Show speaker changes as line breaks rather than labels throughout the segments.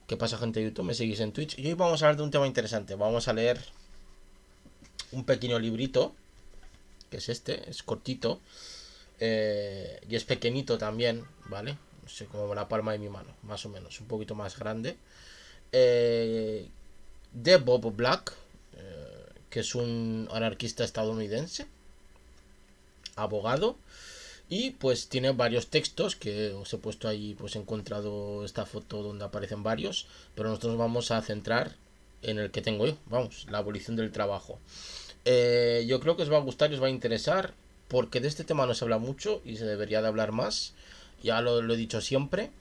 ¿Qué pasa, gente de YouTube? Me seguís en Twitch. Y hoy vamos a hablar de un tema interesante. Vamos a leer un pequeño librito, que es este, es cortito. Y es pequeñito también, ¿vale? No sé, como la palma de mi mano, más o menos, un poquito más grande. Eh, de Bob Black, que es un anarquista estadounidense, abogado. Y pues tiene varios textos que os he puesto ahí, pues he encontrado esta foto donde aparecen varios, pero nosotros nos vamos a centrar en el que tengo yo, vamos, la abolición del trabajo. Yo creo que os va a gustar y os va a interesar, porque de este tema no se habla mucho y se debería de hablar más. Ya lo he dicho siempre,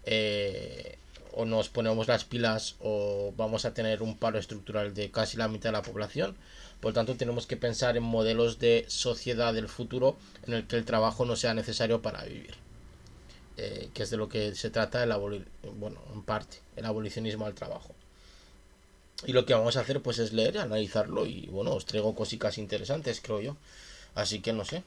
eh, o nos ponemos las pilas o vamos a tener un paro estructural de casi la mitad de la población. Por lo tanto, tenemos que pensar en modelos de sociedad del futuro en el que el trabajo no sea necesario para vivir. Que es de lo que se trata bueno, en parte, el abolicionismo al trabajo. Y lo que vamos a hacer pues es leer, analizarlo y bueno, os traigo cositas interesantes, creo yo. Así que no sé.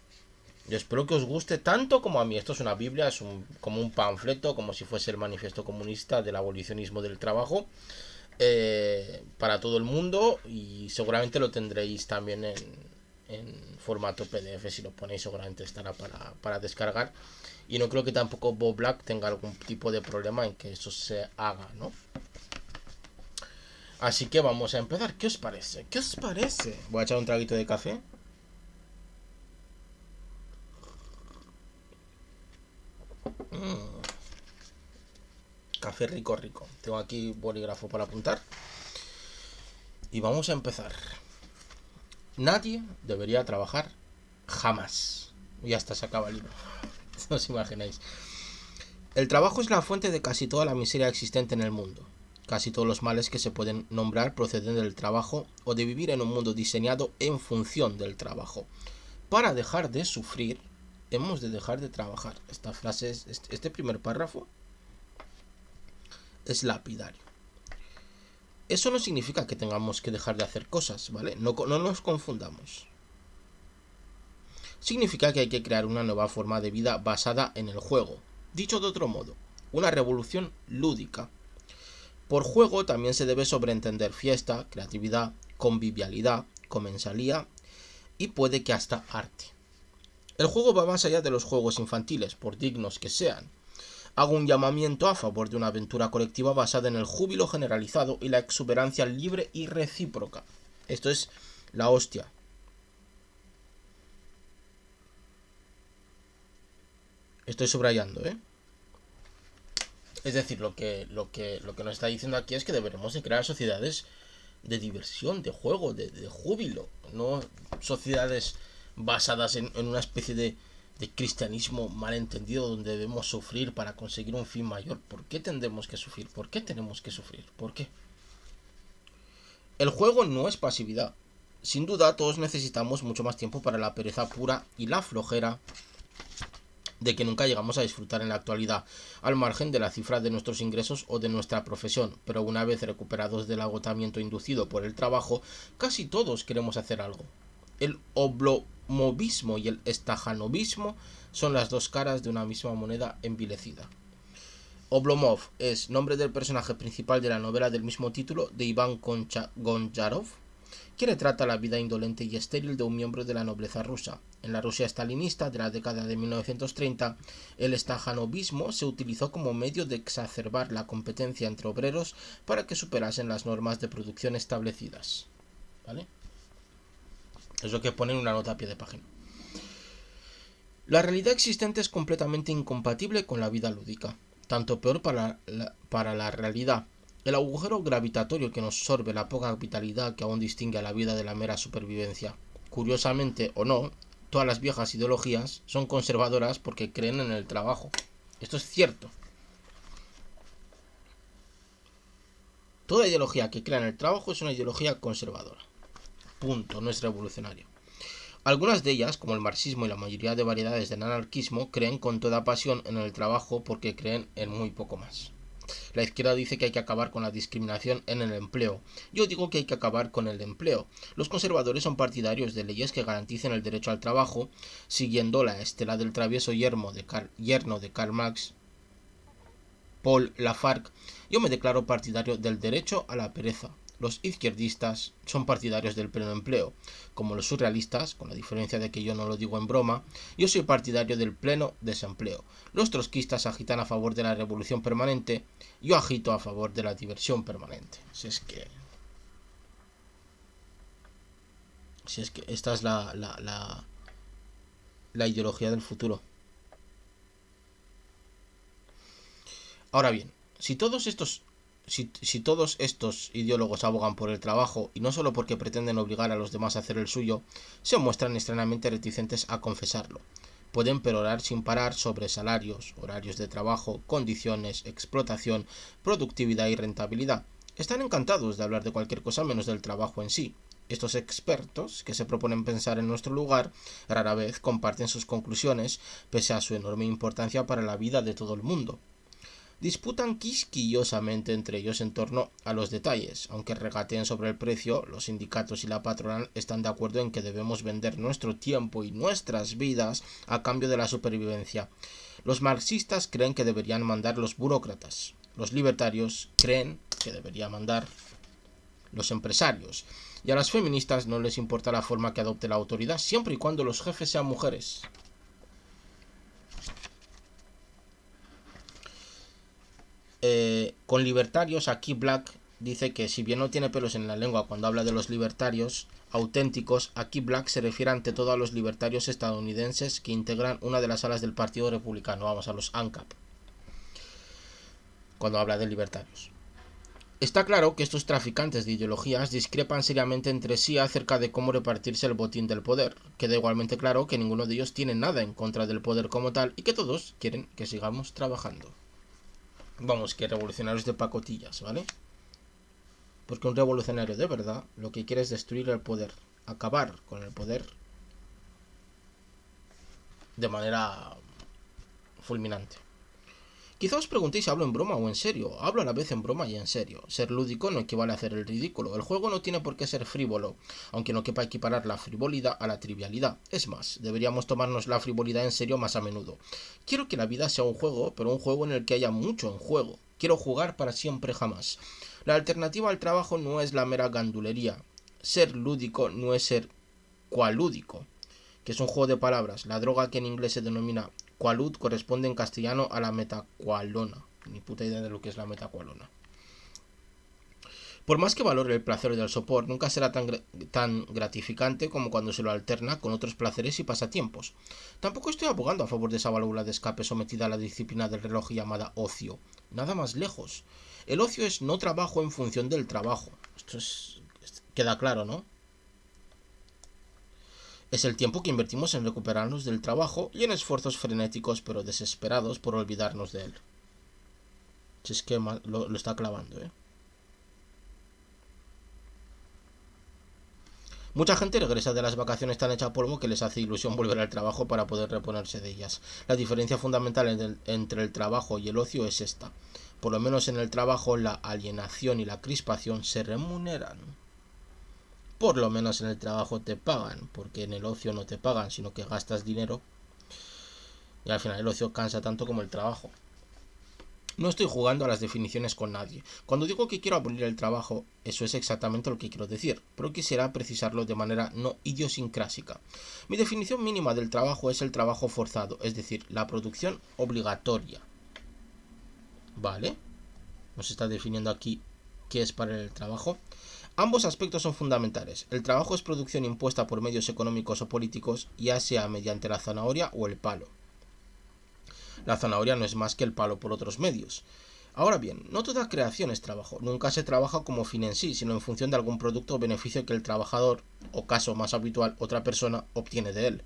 Yo espero que os guste tanto como a mí. Esto es una Biblia, es como un panfleto, como si fuese el manifiesto comunista del abolicionismo del trabajo. Para todo el mundo y seguramente lo tendréis también en formato PDF. Si lo ponéis seguramente estará para descargar. Y no creo que tampoco Bob Black tenga algún tipo de problema en que eso se haga, ¿no? Así que vamos a empezar. ¿Qué os parece? ¿Qué os parece? Voy a echar un traguito de café. Café rico, rico. Tengo aquí bolígrafo para apuntar. Y vamos a empezar. Nadie debería trabajar jamás. Y hasta se acaba el libro. No os imagináis. El trabajo es la fuente de casi toda la miseria existente en el mundo. Casi todos los males que se pueden nombrar proceden del trabajo o de vivir en un mundo diseñado en función del trabajo. Para dejar de sufrir, hemos de dejar de trabajar. Esta frase, este primer párrafo, es lapidario. Eso no significa que tengamos que dejar de hacer cosas, ¿vale? No nos confundamos. Significa que hay que crear una nueva forma de vida basada en el juego. Dicho de otro modo, una revolución lúdica. Por juego también se debe sobreentender fiesta, creatividad, convivialidad, comensalía y puede que hasta arte. El juego va más allá de los juegos infantiles, por dignos que sean. Hago un llamamiento a favor de una aventura colectiva basada en el júbilo generalizado y la exuberancia libre y recíproca. Esto es la hostia. Estoy subrayando, ¿eh? Es decir, lo que nos está diciendo aquí es que deberemos de crear sociedades de diversión, de juego, de júbilo, no sociedades basadas en una especie de cristianismo malentendido donde debemos sufrir para conseguir un fin mayor. ¿Por qué tendremos que sufrir? ¿Por qué tenemos que sufrir? ¿Por qué? El juego no es pasividad. Sin duda, todos necesitamos mucho más tiempo para la pereza pura y la flojera de que nunca llegamos a disfrutar en la actualidad, al margen de la cifra de nuestros ingresos o de nuestra profesión, pero una vez recuperados del agotamiento inducido por el trabajo, casi todos queremos hacer algo. El oblomovismo y el estajanovismo son las dos caras de una misma moneda envilecida. Oblomov es nombre del personaje principal de la novela del mismo título de Iván Gonjarov, que retrata la vida indolente y estéril de un miembro de la nobleza rusa. En la Rusia stalinista de la década de 1930, el estajanovismo se utilizó como medio de exacerbar la competencia entre obreros para que superasen las normas de producción establecidas. ¿Vale? Es lo que pone en una nota a pie de página. La realidad existente es completamente incompatible con la vida lúdica, tanto peor para la realidad. El agujero gravitatorio que nos sorbe la poca vitalidad que aún distingue a la vida de la mera supervivencia. Curiosamente o no, todas las viejas ideologías son conservadoras porque creen en el trabajo. Esto es cierto. Toda ideología que crea en el trabajo es una ideología conservadora. Punto, no es revolucionaria. Algunas de ellas, como el marxismo y la mayoría de variedades del anarquismo, creen con toda pasión en el trabajo porque creen en muy poco más. La izquierda dice que hay que acabar con la discriminación en el empleo. Yo digo que hay que acabar con el empleo. Los conservadores son partidarios de leyes que garanticen el derecho al trabajo, siguiendo la estela del travieso yerno de Karl Marx, Paul Lafargue, yo me declaro partidario del derecho a la pereza. Los izquierdistas son partidarios del pleno empleo. Como los surrealistas, con la diferencia de que yo no lo digo en broma, yo soy partidario del pleno desempleo. Los trotskistas agitan a favor de la revolución permanente, yo agito a favor de la diversión permanente. Si es que esta es la ideología del futuro. Ahora bien, si todos estos ideólogos abogan por el trabajo, y no solo porque pretenden obligar a los demás a hacer el suyo, se muestran extrañamente reticentes a confesarlo. Pueden perorar sin parar sobre salarios, horarios de trabajo, condiciones, explotación, productividad y rentabilidad. Están encantados de hablar de cualquier cosa menos del trabajo en sí. Estos expertos, que se proponen pensar en nuestro lugar, rara vez comparten sus conclusiones, pese a su enorme importancia para la vida de todo el mundo. Disputan quisquillosamente entre ellos en torno a los detalles. Aunque regateen sobre el precio, los sindicatos y la patronal están de acuerdo en que debemos vender nuestro tiempo y nuestras vidas a cambio de la supervivencia. Los marxistas creen que deberían mandar los burócratas. Los libertarios creen que deberían mandar los empresarios. Y a las feministas no les importa la forma que adopte la autoridad, siempre y cuando los jefes sean mujeres. Con libertarios, aquí Black dice que si bien no tiene pelos en la lengua cuando habla de los libertarios auténticos, aquí Black se refiere ante todo a los libertarios estadounidenses que integran una de las alas del Partido Republicano, vamos, a los ANCAP, cuando habla de libertarios. Está claro que estos traficantes de ideologías discrepan seriamente entre sí acerca de cómo repartirse el botín del poder. Queda igualmente claro que ninguno de ellos tiene nada en contra del poder como tal y que todos quieren que sigamos trabajando. Vamos, que revolucionarios de pacotillas, ¿vale? Porque un revolucionario de verdad lo que quiere es destruir el poder, acabar con el poder de manera fulminante. Quizá os preguntéis si hablo en broma o en serio. Hablo a la vez en broma y en serio. Ser lúdico no equivale a hacer el ridículo. El juego no tiene por qué ser frívolo, aunque no quepa equiparar la frivolidad a la trivialidad. Es más, deberíamos tomarnos la frivolidad en serio más a menudo. Quiero que la vida sea un juego, pero un juego en el que haya mucho en juego. Quiero jugar para siempre jamás. La alternativa al trabajo no es la mera gandulería. Ser lúdico no es ser cualúdico, que es un juego de palabras. La droga que en inglés se denomina qualud corresponde en castellano a la metacualona. Ni puta idea de lo que es la metacualona. Por más que valore el placer del sopor, nunca será tan gratificante como cuando se lo alterna con otros placeres y pasatiempos. Tampoco estoy abogando a favor de esa válvula de escape sometida a la disciplina del reloj llamada ocio. Nada más lejos. El ocio es no trabajo en función del trabajo. Queda claro, ¿no? Es el tiempo que invertimos en recuperarnos del trabajo y en esfuerzos frenéticos pero desesperados por olvidarnos de él. Si es que lo está clavando, ¿eh? Mucha gente regresa de las vacaciones tan hecha polvo que les hace ilusión volver al trabajo para poder reponerse de ellas. La diferencia fundamental entre el trabajo y el ocio es esta. Por lo menos en el trabajo la alienación y la crispación se remuneran. Por lo menos en el trabajo te pagan, porque en el ocio no te pagan, sino que gastas dinero. Y al final el ocio cansa tanto como el trabajo. No estoy jugando a las definiciones con nadie. Cuando digo que quiero abolir el trabajo, eso es exactamente lo que quiero decir, pero quisiera precisarlo de manera no idiosincrásica. Mi definición mínima del trabajo es el trabajo forzado, es decir, la producción obligatoria. ¿Vale? Nos está definiendo aquí qué es para el trabajo. Ambos aspectos son fundamentales. El trabajo es producción impuesta por medios económicos o políticos, ya sea mediante la zanahoria o el palo. La zanahoria no es más que el palo por otros medios. Ahora bien, no toda creación es trabajo. Nunca se trabaja como fin en sí, sino en función de algún producto o beneficio que el trabajador, o caso más habitual, otra persona, obtiene de él.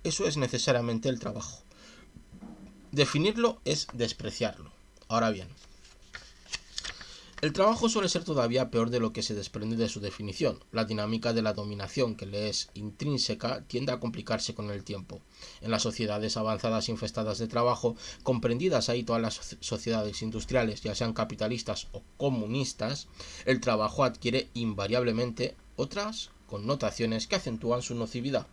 Eso es necesariamente el trabajo. Definirlo es despreciarlo. Ahora bien, el trabajo suele ser todavía peor de lo que se desprende de su definición. La dinámica de la dominación, que le es intrínseca, tiende a complicarse con el tiempo. En las sociedades avanzadas infestadas de trabajo, comprendidas ahí todas las sociedades industriales, ya sean capitalistas o comunistas, el trabajo adquiere invariablemente otras connotaciones que acentúan su nocividad.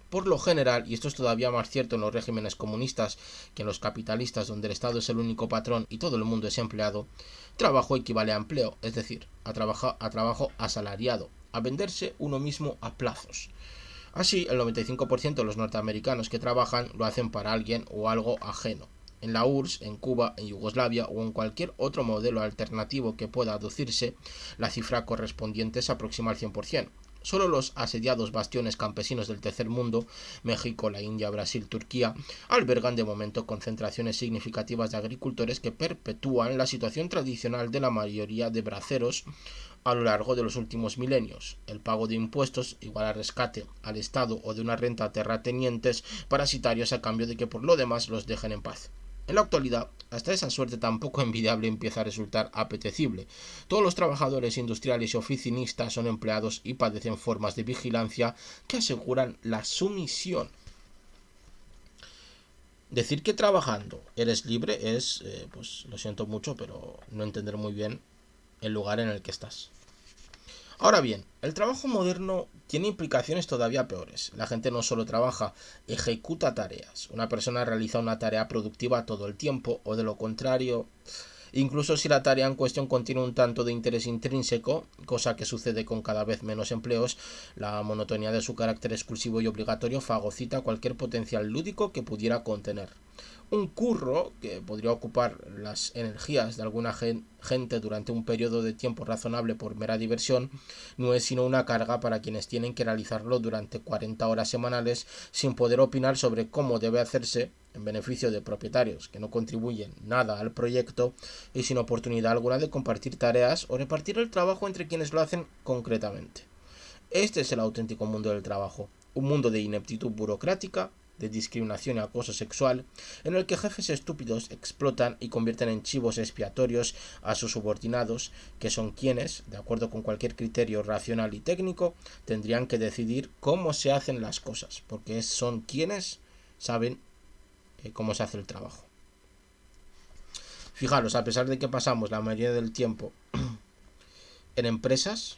Por lo general, y esto es todavía más cierto en los regímenes comunistas que en los capitalistas donde el Estado es el único patrón y todo el mundo es empleado, trabajo equivale a empleo, es decir, a trabajo asalariado, a venderse uno mismo a plazos. Así, el 95% de los norteamericanos que trabajan lo hacen para alguien o algo ajeno. En la URSS, en Cuba, en Yugoslavia o en cualquier otro modelo alternativo que pueda aducirse, la cifra correspondiente se aproxima al 100%. Solo los asediados bastiones campesinos del tercer mundo, México, la India, Brasil, Turquía, albergan de momento concentraciones significativas de agricultores que perpetúan la situación tradicional de la mayoría de braceros a lo largo de los últimos milenios. El pago de impuestos igual a rescate al Estado o de una renta a terratenientes parasitarios a cambio de que por lo demás los dejen en paz. En la actualidad, hasta esa suerte tan poco envidiable empieza a resultar apetecible. Todos los trabajadores industriales y oficinistas son empleados y padecen formas de vigilancia que aseguran la sumisión. Decir que trabajando eres libre es, pues lo siento mucho, pero no entender muy bien el lugar en el que estás. Ahora bien, el trabajo moderno tiene implicaciones todavía peores. La gente no solo trabaja, ejecuta tareas. Una persona realiza una tarea productiva todo el tiempo, o de lo contrario, incluso si la tarea en cuestión contiene un tanto de interés intrínseco, cosa que sucede con cada vez menos empleos, la monotonía de su carácter exclusivo y obligatorio fagocita cualquier potencial lúdico que pudiera contener. Un curro que podría ocupar las energías de alguna gente durante un periodo de tiempo razonable por mera diversión no es sino una carga para quienes tienen que realizarlo durante 40 horas semanales sin poder opinar sobre cómo debe hacerse en beneficio de propietarios que no contribuyen nada al proyecto y sin oportunidad alguna de compartir tareas o repartir el trabajo entre quienes lo hacen concretamente. Este es el auténtico mundo del trabajo, un mundo de ineptitud burocrática, de discriminación y acoso sexual, en el que jefes estúpidos explotan y convierten en chivos expiatorios a sus subordinados, que son quienes, de acuerdo con cualquier criterio racional y técnico, tendrían que decidir cómo se hacen las cosas, porque son quienes saben cómo se hace el trabajo. Fijaros, a pesar de que pasamos la mayoría del tiempo en empresas,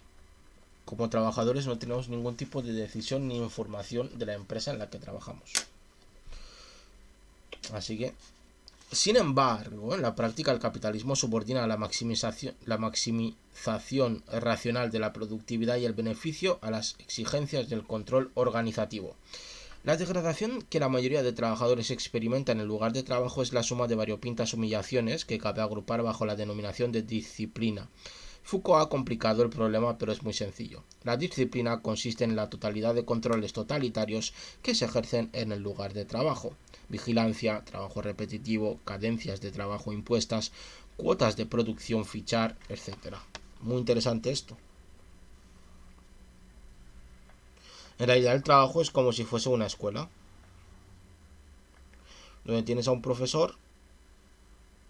como trabajadores no tenemos ningún tipo de decisión ni información de la empresa en la que trabajamos. Así que, sin embargo, en la práctica el capitalismo subordina la maximización racional de la productividad y el beneficio a las exigencias del control organizativo. La degradación que la mayoría de trabajadores experimenta en el lugar de trabajo es la suma de variopintas humillaciones que cabe agrupar bajo la denominación de disciplina. Foucault ha complicado el problema, pero es muy sencillo. La disciplina consiste en la totalidad de controles totalitarios que se ejercen en el lugar de trabajo. Vigilancia, trabajo repetitivo, cadencias de trabajo impuestas, cuotas de producción fichar, etc. Muy interesante esto. En realidad el trabajo es como si fuese una escuela, donde tienes a un profesor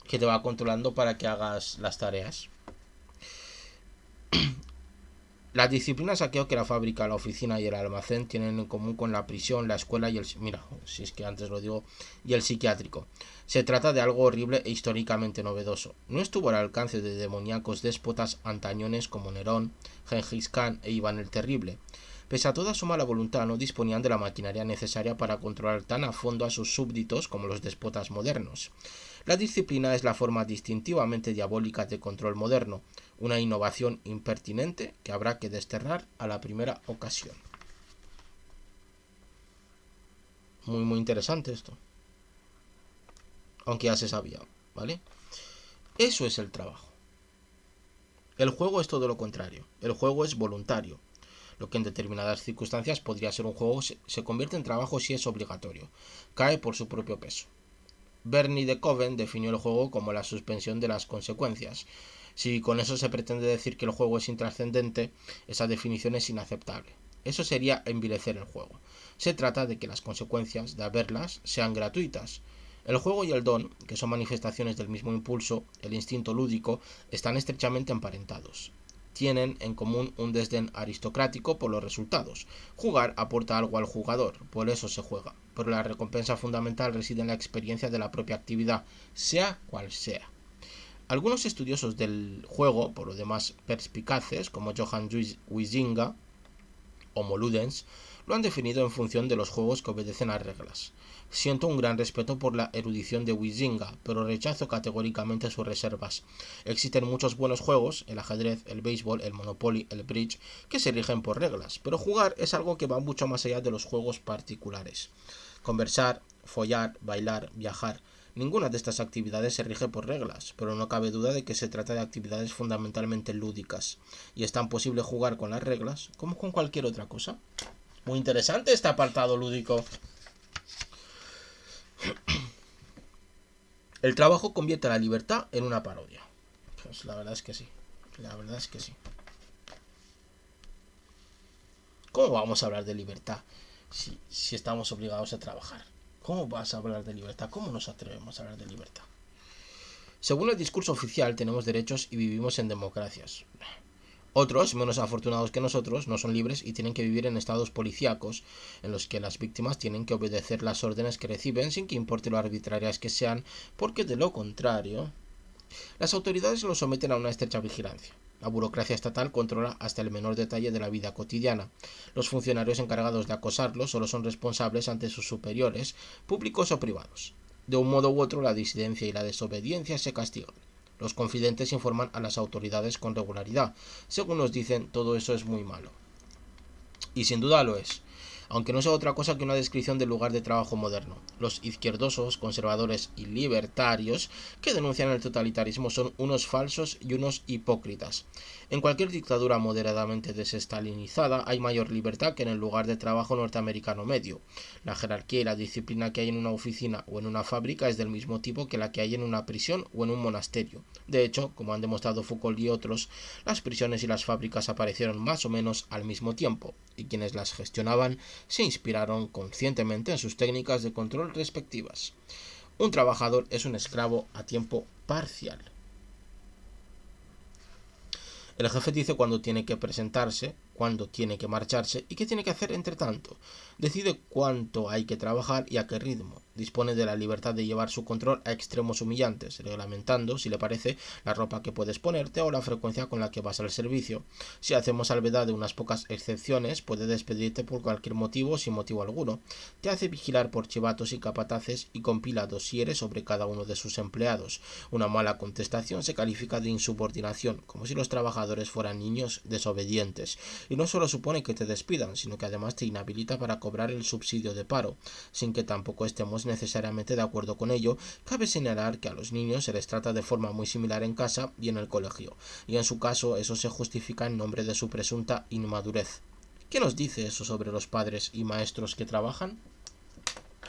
que te va controlando para que hagas las tareas. Las disciplinas aquello que la fábrica, la oficina y el almacén tienen en común con la prisión, la escuela y el... Mira, si es que antes lo digo, y el psiquiátrico. Se trata de algo horrible e históricamente novedoso. No estuvo al alcance de demoníacos déspotas antañones como Nerón, Gengis Khan e Iván el Terrible. Pese a toda su mala voluntad, no disponían de la maquinaria necesaria para controlar tan a fondo a sus súbditos como los déspotas modernos. La disciplina es la forma distintivamente diabólica de control moderno, una innovación impertinente que habrá que desterrar a la primera ocasión. Muy interesante esto. Aunque ya se sabía, ¿vale? Eso es el trabajo. El juego es todo lo contrario. El juego es voluntario. Lo que en determinadas circunstancias podría ser un juego se convierte en trabajo si es obligatorio. Cae por su propio peso. Bernie de Coven definió el juego como la suspensión de las consecuencias. Si con eso se pretende decir que el juego es intrascendente, esa definición es inaceptable. Eso sería envilecer el juego. Se trata de que las consecuencias de haberlas sean gratuitas. El juego y el don, que son manifestaciones del mismo impulso, el instinto lúdico, están estrechamente emparentados. Tienen en común un desdén aristocrático por los resultados. Jugar aporta algo al jugador, por eso se juega, pero la recompensa fundamental reside en la experiencia de la propia actividad, sea cual sea. Algunos estudiosos del juego, por lo demás perspicaces, como Johann Huizinga, Homo Ludens, lo han definido en función de los juegos que obedecen a reglas. Siento un gran respeto por la erudición de Huizinga, pero rechazo categóricamente sus reservas. Existen muchos buenos juegos, el ajedrez, el béisbol, el Monopoly, el bridge, que se rigen por reglas, pero jugar es algo que va mucho más allá de los juegos particulares. Conversar, follar, bailar, viajar, ninguna de estas actividades se rige por reglas, pero no cabe duda de que se trata de actividades fundamentalmente lúdicas, y es tan posible jugar con las reglas como con cualquier otra cosa. Muy interesante este apartado lúdico. El trabajo convierte a la libertad en una parodia. Pues la verdad es que sí. La verdad es que sí. ¿Cómo vamos a hablar de libertad si estamos obligados a trabajar? ¿Cómo vas a hablar de libertad? ¿Cómo nos atrevemos a hablar de libertad? Según el discurso oficial, tenemos derechos y vivimos en democracias. Otros, menos afortunados que nosotros, no son libres y tienen que vivir en estados policíacos, en los que las víctimas tienen que obedecer las órdenes que reciben sin que importe lo arbitrarias que sean, porque de lo contrario, las autoridades los someten a una estrecha vigilancia. La burocracia estatal controla hasta el menor detalle de la vida cotidiana. Los funcionarios encargados de acosarlos solo son responsables ante sus superiores, públicos o privados. De un modo u otro, la disidencia y la desobediencia se castigan. Los confidentes informan a las autoridades con regularidad. Según nos dicen, todo eso es muy malo. Y sin duda lo es, aunque no sea otra cosa que una descripción del lugar de trabajo moderno. Los izquierdosos, conservadores y libertarios que denuncian el totalitarismo son unos falsos y unos hipócritas. En cualquier dictadura moderadamente desestalinizada hay mayor libertad que en el lugar de trabajo norteamericano medio. La jerarquía y la disciplina que hay en una oficina o en una fábrica es del mismo tipo que la que hay en una prisión o en un monasterio. De hecho, como han demostrado Foucault y otros, las prisiones y las fábricas aparecieron más o menos al mismo tiempo, y quienes las gestionaban se inspiraron conscientemente en sus técnicas de control respectivas. Un trabajador es un esclavo a tiempo parcial. El jefe dice cuándo tiene que presentarse, cuándo tiene que marcharse y qué tiene que hacer entre tanto. Decide cuánto hay que trabajar y a qué ritmo. Dispone de la libertad de llevar su control a extremos humillantes, reglamentando, si le parece, la ropa que puedes ponerte o la frecuencia con la que vas al servicio. Si hacemos salvedad de unas pocas excepciones, puede despedirte por cualquier motivo o sin motivo alguno. Te hace vigilar por chivatos y capataces y compila dosieres sobre cada uno de sus empleados. Una mala contestación se califica de insubordinación, como si los trabajadores fueran niños desobedientes. Y no solo supone que te despidan, sino que además te inhabilita para cobrar el subsidio de paro, sin que tampoco estemos necesariamente de acuerdo con ello. Cabe señalar que a los niños se les trata de forma muy similar en casa y en el colegio, y en su caso eso se justifica en nombre de su presunta inmadurez. ¿Qué nos dice eso sobre los padres y maestros que trabajan?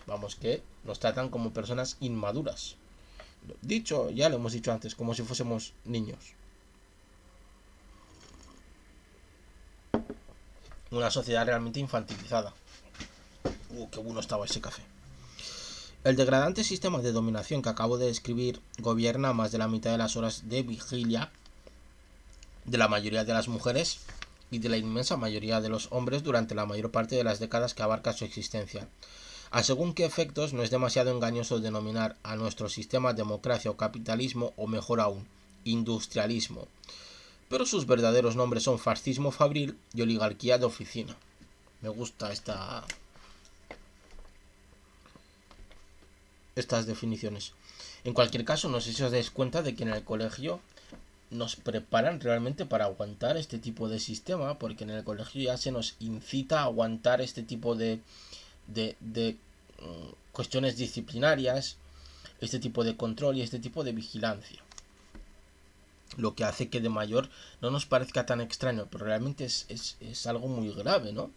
Vamos, que nos tratan como personas inmaduras. Dicho, ya lo hemos dicho antes, como si fuésemos niños. Una sociedad realmente infantilizada. Qué bueno estaba ese café. El degradante sistema de dominación que acabo de describir gobierna más de la mitad de las horas de vigilia de la mayoría de las mujeres y de la inmensa mayoría de los hombres durante la mayor parte de las décadas que abarca su existencia. A según qué efectos, no es demasiado engañoso denominar a nuestro sistema democracia o capitalismo, o mejor aún, industrialismo. Pero sus verdaderos nombres son fascismo fabril y oligarquía de oficina. Me gusta estas definiciones. En cualquier caso, no sé si os dais cuenta de que en el colegio nos preparan realmente para aguantar este tipo de sistema, porque en el colegio ya se nos incita a aguantar este tipo de cuestiones disciplinarias, este tipo de control y este tipo de vigilancia. Lo que hace que de mayor no nos parezca tan extraño, pero realmente es algo muy grave, ¿no?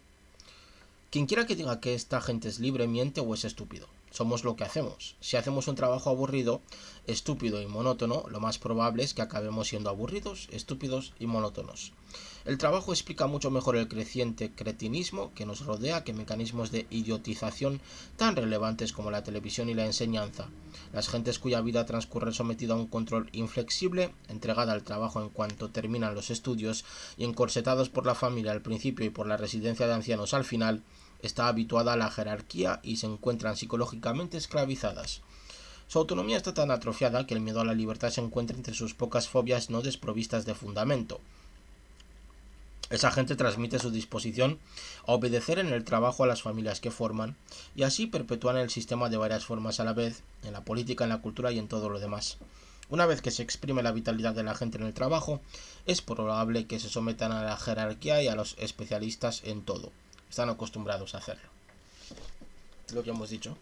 Quien quiera que diga que esta gente es libre miente o es estúpido. Somos lo que hacemos. Si hacemos un trabajo aburrido, estúpido y monótono, lo más probable es que acabemos siendo aburridos, estúpidos y monótonos. El trabajo explica mucho mejor el creciente cretinismo que nos rodea que mecanismos de idiotización tan relevantes como la televisión y la enseñanza. Las gentes cuya vida transcurre sometida a un control inflexible, entregada al trabajo en cuanto terminan los estudios y encorsetados por la familia al principio y por la residencia de ancianos al final, está habituada a la jerarquía y se encuentran psicológicamente esclavizadas. Su autonomía está tan atrofiada que el miedo a la libertad se encuentra entre sus pocas fobias no desprovistas de fundamento. Esa gente transmite su disposición a obedecer en el trabajo a las familias que forman y así perpetúan el sistema de varias formas a la vez, en la política, en la cultura y en todo lo demás. Una vez que se exprime la vitalidad de la gente en el trabajo, es probable que se sometan a la jerarquía y a los especialistas en todo. Están acostumbrados a hacerlo. Lo que hemos dicho.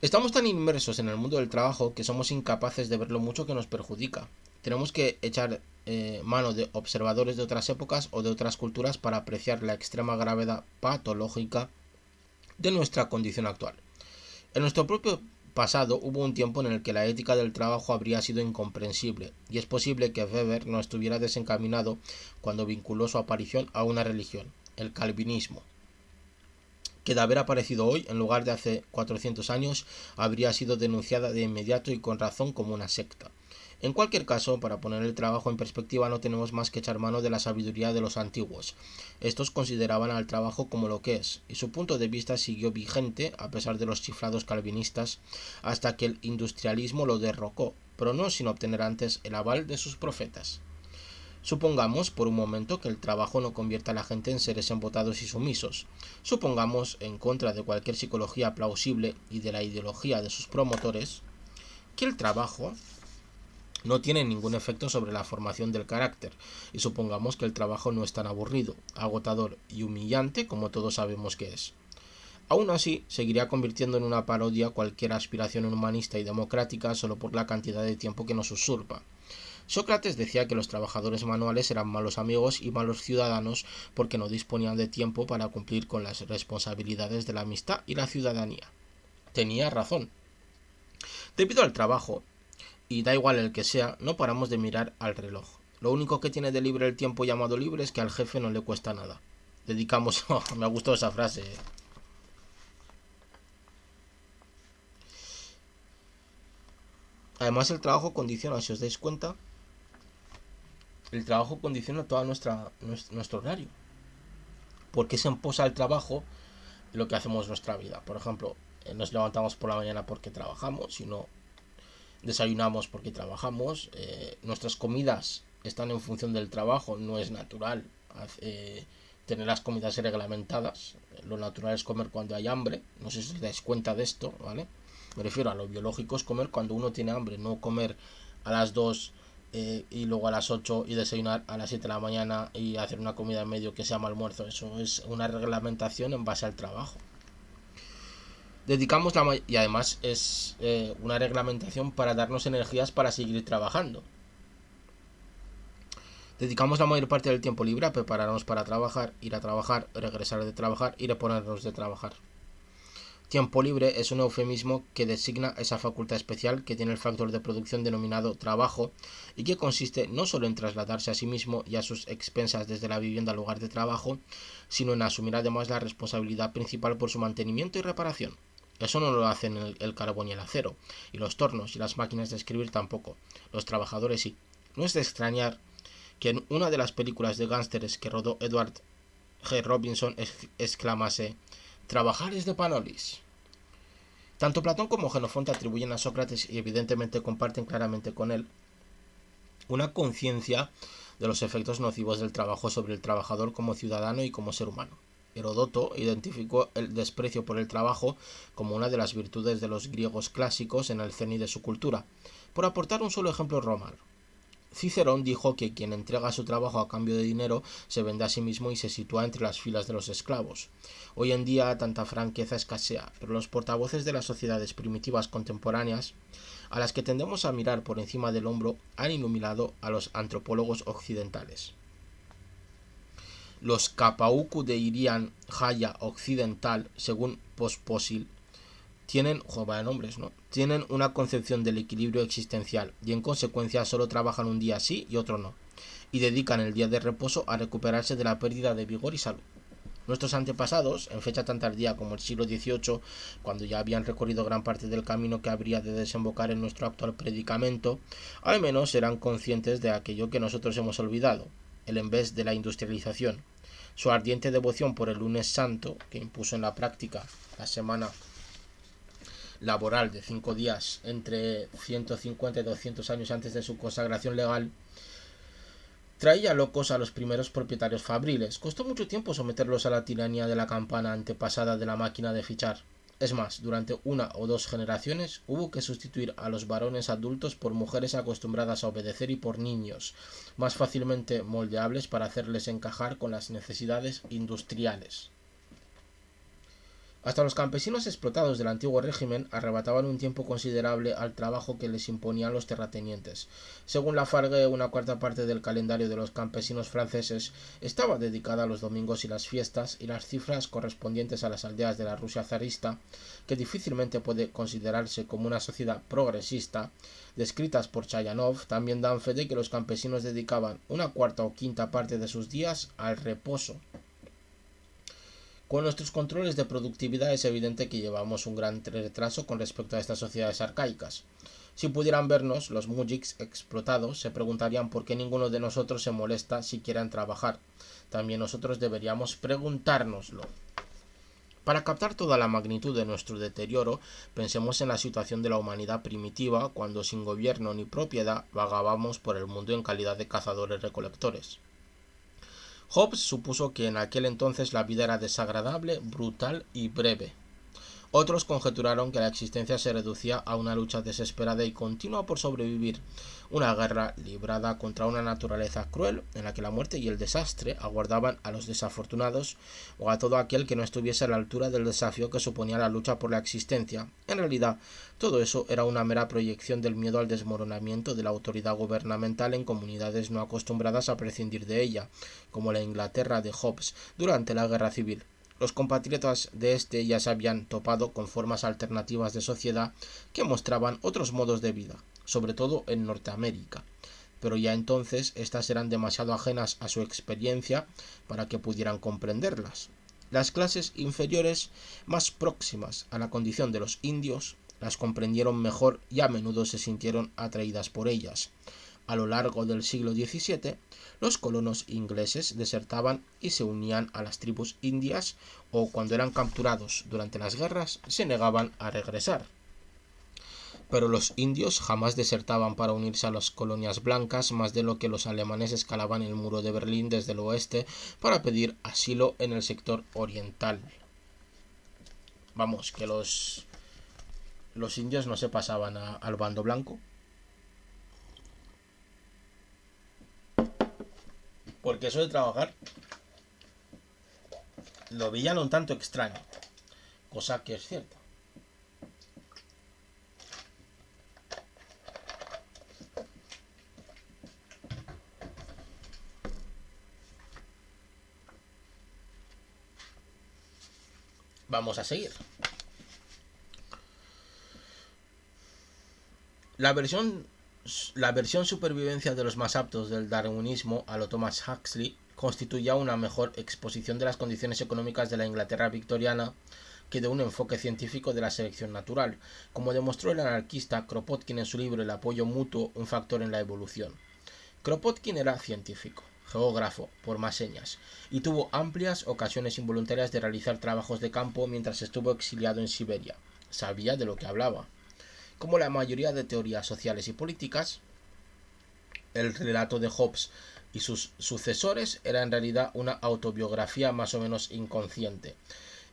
Estamos tan inmersos en el mundo del trabajo que somos incapaces de ver lo mucho que nos perjudica. Tenemos que echar mano de observadores de otras épocas o de otras culturas para apreciar la extrema gravedad patológica de nuestra condición actual. En nuestro propio pasado hubo un tiempo en el que la ética del trabajo habría sido incomprensible, y es posible que Weber no estuviera desencaminado cuando vinculó su aparición a una religión, el calvinismo, que de haber aparecido hoy en lugar de hace 400 años habría sido denunciada de inmediato y con razón como una secta. En cualquier caso, para poner el trabajo en perspectiva no tenemos más que echar mano de la sabiduría de los antiguos. Estos consideraban al trabajo como lo que es, y su punto de vista siguió vigente a pesar de los chiflados calvinistas, hasta que el industrialismo lo derrocó, pero no sin obtener antes el aval de sus profetas. Supongamos por un momento que el trabajo no convierte a la gente en seres embotados y sumisos. Supongamos, en contra de cualquier psicología plausible y de la ideología de sus promotores, que el trabajo no tiene ningún efecto sobre la formación del carácter, y supongamos que el trabajo no es tan aburrido, agotador y humillante como todos sabemos que es. Aún así, seguiría convirtiendo en una parodia cualquier aspiración humanista y democrática solo por la cantidad de tiempo que nos usurpa. Sócrates decía que los trabajadores manuales eran malos amigos y malos ciudadanos porque no disponían de tiempo para cumplir con las responsabilidades de la amistad y la ciudadanía. Tenía razón. Debido al trabajo, y da igual el que sea, no paramos de mirar al reloj. Lo único que tiene de libre el tiempo llamado libre es que al jefe no le cuesta nada. Dedicamos... me ha gustado esa frase. Además el trabajo condiciona, si os dais cuenta, el trabajo condiciona todo nuestro horario. Porque se imposa el trabajo lo que hacemos en nuestra vida. Por ejemplo, nos levantamos por la mañana porque trabajamos, si no desayunamos porque trabajamos, nuestras comidas están en función del trabajo, no es natural tener las comidas reglamentadas, lo natural es comer cuando hay hambre, no sé si os dais cuenta de esto, ¿vale? Me refiero a lo biológico, es comer cuando uno tiene hambre, no comer a las 2 y luego a las 8 y desayunar a las 7 de la mañana y hacer una comida en medio que se llama almuerzo. Eso es una reglamentación en base al trabajo. Dedicamos y además es una reglamentación para darnos energías para seguir trabajando. Dedicamos la mayor parte del tiempo libre a prepararnos para trabajar, ir a trabajar, regresar de trabajar y reponernos de trabajar. Tiempo libre es un eufemismo que designa esa facultad especial que tiene el factor de producción denominado trabajo y que consiste no solo en trasladarse a sí mismo y a sus expensas desde la vivienda al lugar de trabajo, sino en asumir además la responsabilidad principal por su mantenimiento y reparación. Eso no lo hacen el carbón y el acero, y los tornos y las máquinas de escribir tampoco. Los trabajadores sí. No es de extrañar que en una de las películas de gángsteres que rodó Edward G. Robinson exclamase: «Trabajar es de Panolis». Tanto Platón como Jenofonte atribuyen a Sócrates, y evidentemente comparten claramente con él, una conciencia de los efectos nocivos del trabajo sobre el trabajador como ciudadano y como ser humano. Heródoto identificó el desprecio por el trabajo como una de las virtudes de los griegos clásicos en el cenit de su cultura, por aportar un solo ejemplo romano. Cicerón dijo que quien entrega su trabajo a cambio de dinero se vende a sí mismo y se sitúa entre las filas de los esclavos. Hoy en día tanta franqueza escasea, pero los portavoces de las sociedades primitivas contemporáneas, a las que tendemos a mirar por encima del hombro, han iluminado a los antropólogos occidentales. Los Kapauku de Irian Jaya Occidental, según Pospisil, tienen nombres, ¿no? Tienen una concepción del equilibrio existencial y en consecuencia solo trabajan un día sí y otro no, y dedican el día de reposo a recuperarse de la pérdida de vigor y salud. Nuestros antepasados, en fecha tan tardía como el siglo XVIII, cuando ya habían recorrido gran parte del camino que habría de desembocar en nuestro actual predicamento, al menos eran conscientes de aquello que nosotros hemos olvidado, el en vez de la industrialización. Su ardiente devoción por el lunes santo, que impuso en la práctica la semana laboral de 5 días entre 150 y 200 años antes de su consagración legal, Traía locos a los primeros propietarios fabriles. Costó mucho tiempo someterlos a la tiranía de la campana antepasada de la máquina de fichar. Es más, durante una o dos generaciones hubo que sustituir a los varones adultos por mujeres acostumbradas a obedecer y por niños, más fácilmente moldeables para hacerles encajar con las necesidades industriales. Hasta los campesinos explotados del antiguo régimen arrebataban un tiempo considerable al trabajo que les imponían los terratenientes. Según Lafargue, una cuarta parte del calendario de los campesinos franceses estaba dedicada a los domingos y las fiestas, y las cifras correspondientes a las aldeas de la Rusia zarista, que difícilmente puede considerarse como una sociedad progresista, descritas por Chayanov, también dan fe de que los campesinos dedicaban una cuarta o quinta parte de sus días al reposo. Con nuestros controles de productividad es evidente que llevamos un gran retraso con respecto a estas sociedades arcaicas. Si pudieran vernos, los mujiks explotados se preguntarían por qué ninguno de nosotros se molesta si quieren trabajar. También nosotros deberíamos preguntárnoslo. Para captar toda la magnitud de nuestro deterioro, pensemos en la situación de la humanidad primitiva cuando sin gobierno ni propiedad vagábamos por el mundo en calidad de cazadores-recolectores. Hobbes supuso que en aquel entonces la vida era desagradable, brutal y breve. Otros conjeturaron que la existencia se reducía a una lucha desesperada y continua por sobrevivir, una guerra librada contra una naturaleza cruel en la que la muerte y el desastre aguardaban a los desafortunados o a todo aquel que no estuviese a la altura del desafío que suponía la lucha por la existencia. En realidad, todo eso era una mera proyección del miedo al desmoronamiento de la autoridad gubernamental en comunidades no acostumbradas a prescindir de ella, como la Inglaterra de Hobbes durante la Guerra Civil. Los compatriotas de este ya se habían topado con formas alternativas de sociedad que mostraban otros modos de vida, sobre todo en Norteamérica, pero ya entonces estas eran demasiado ajenas a su experiencia para que pudieran comprenderlas. Las clases inferiores, más próximas a la condición de los indios, las comprendieron mejor y a menudo se sintieron atraídas por ellas. A lo largo del siglo XVII, los colonos ingleses desertaban y se unían a las tribus indias, o cuando eran capturados durante las guerras se negaban a regresar. Pero los indios jamás desertaban para unirse a las colonias blancas, más de lo que los alemanes escalaban el muro de Berlín desde el oeste para pedir asilo en el sector oriental. Vamos, que los indios no se pasaban al bando blanco. Porque eso de trabajar lo veían un tanto extraño, cosa que es cierta. Vamos a seguir. La versión supervivencia de los más aptos del darwinismo a lo Thomas Huxley constituía una mejor exposición de las condiciones económicas de la Inglaterra victoriana que de un enfoque científico de la selección natural, como demostró el anarquista Kropotkin en su libro El apoyo mutuo, un factor en la evolución. Kropotkin era científico, geógrafo, por más señas, y tuvo amplias ocasiones involuntarias de realizar trabajos de campo mientras estuvo exiliado en Siberia. Sabía de lo que hablaba. Como la mayoría de teorías sociales y políticas, el relato de Hobbes y sus sucesores era en realidad una autobiografía más o menos inconsciente.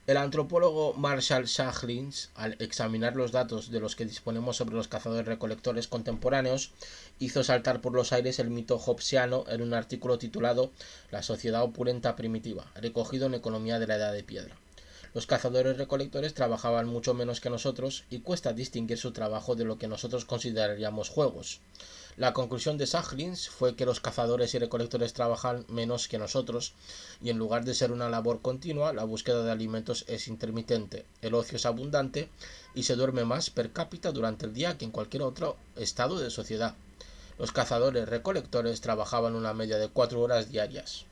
El antropólogo Marshall Sahlins, al examinar los datos de los que disponemos sobre los cazadores-recolectores contemporáneos, hizo saltar por los aires el mito hobbesiano en un artículo titulado La sociedad opulenta primitiva, recogido en Economía de la Edad de Piedra. Los cazadores-recolectores trabajaban mucho menos que nosotros y cuesta distinguir su trabajo de lo que nosotros consideraríamos juegos. La conclusión de Sahlins fue que los cazadores y recolectores trabajan menos que nosotros y en lugar de ser una labor continua, la búsqueda de alimentos es intermitente, el ocio es abundante y se duerme más per cápita durante el día que en cualquier otro estado de sociedad. Los cazadores-recolectores trabajaban una media de 4 horas diarias.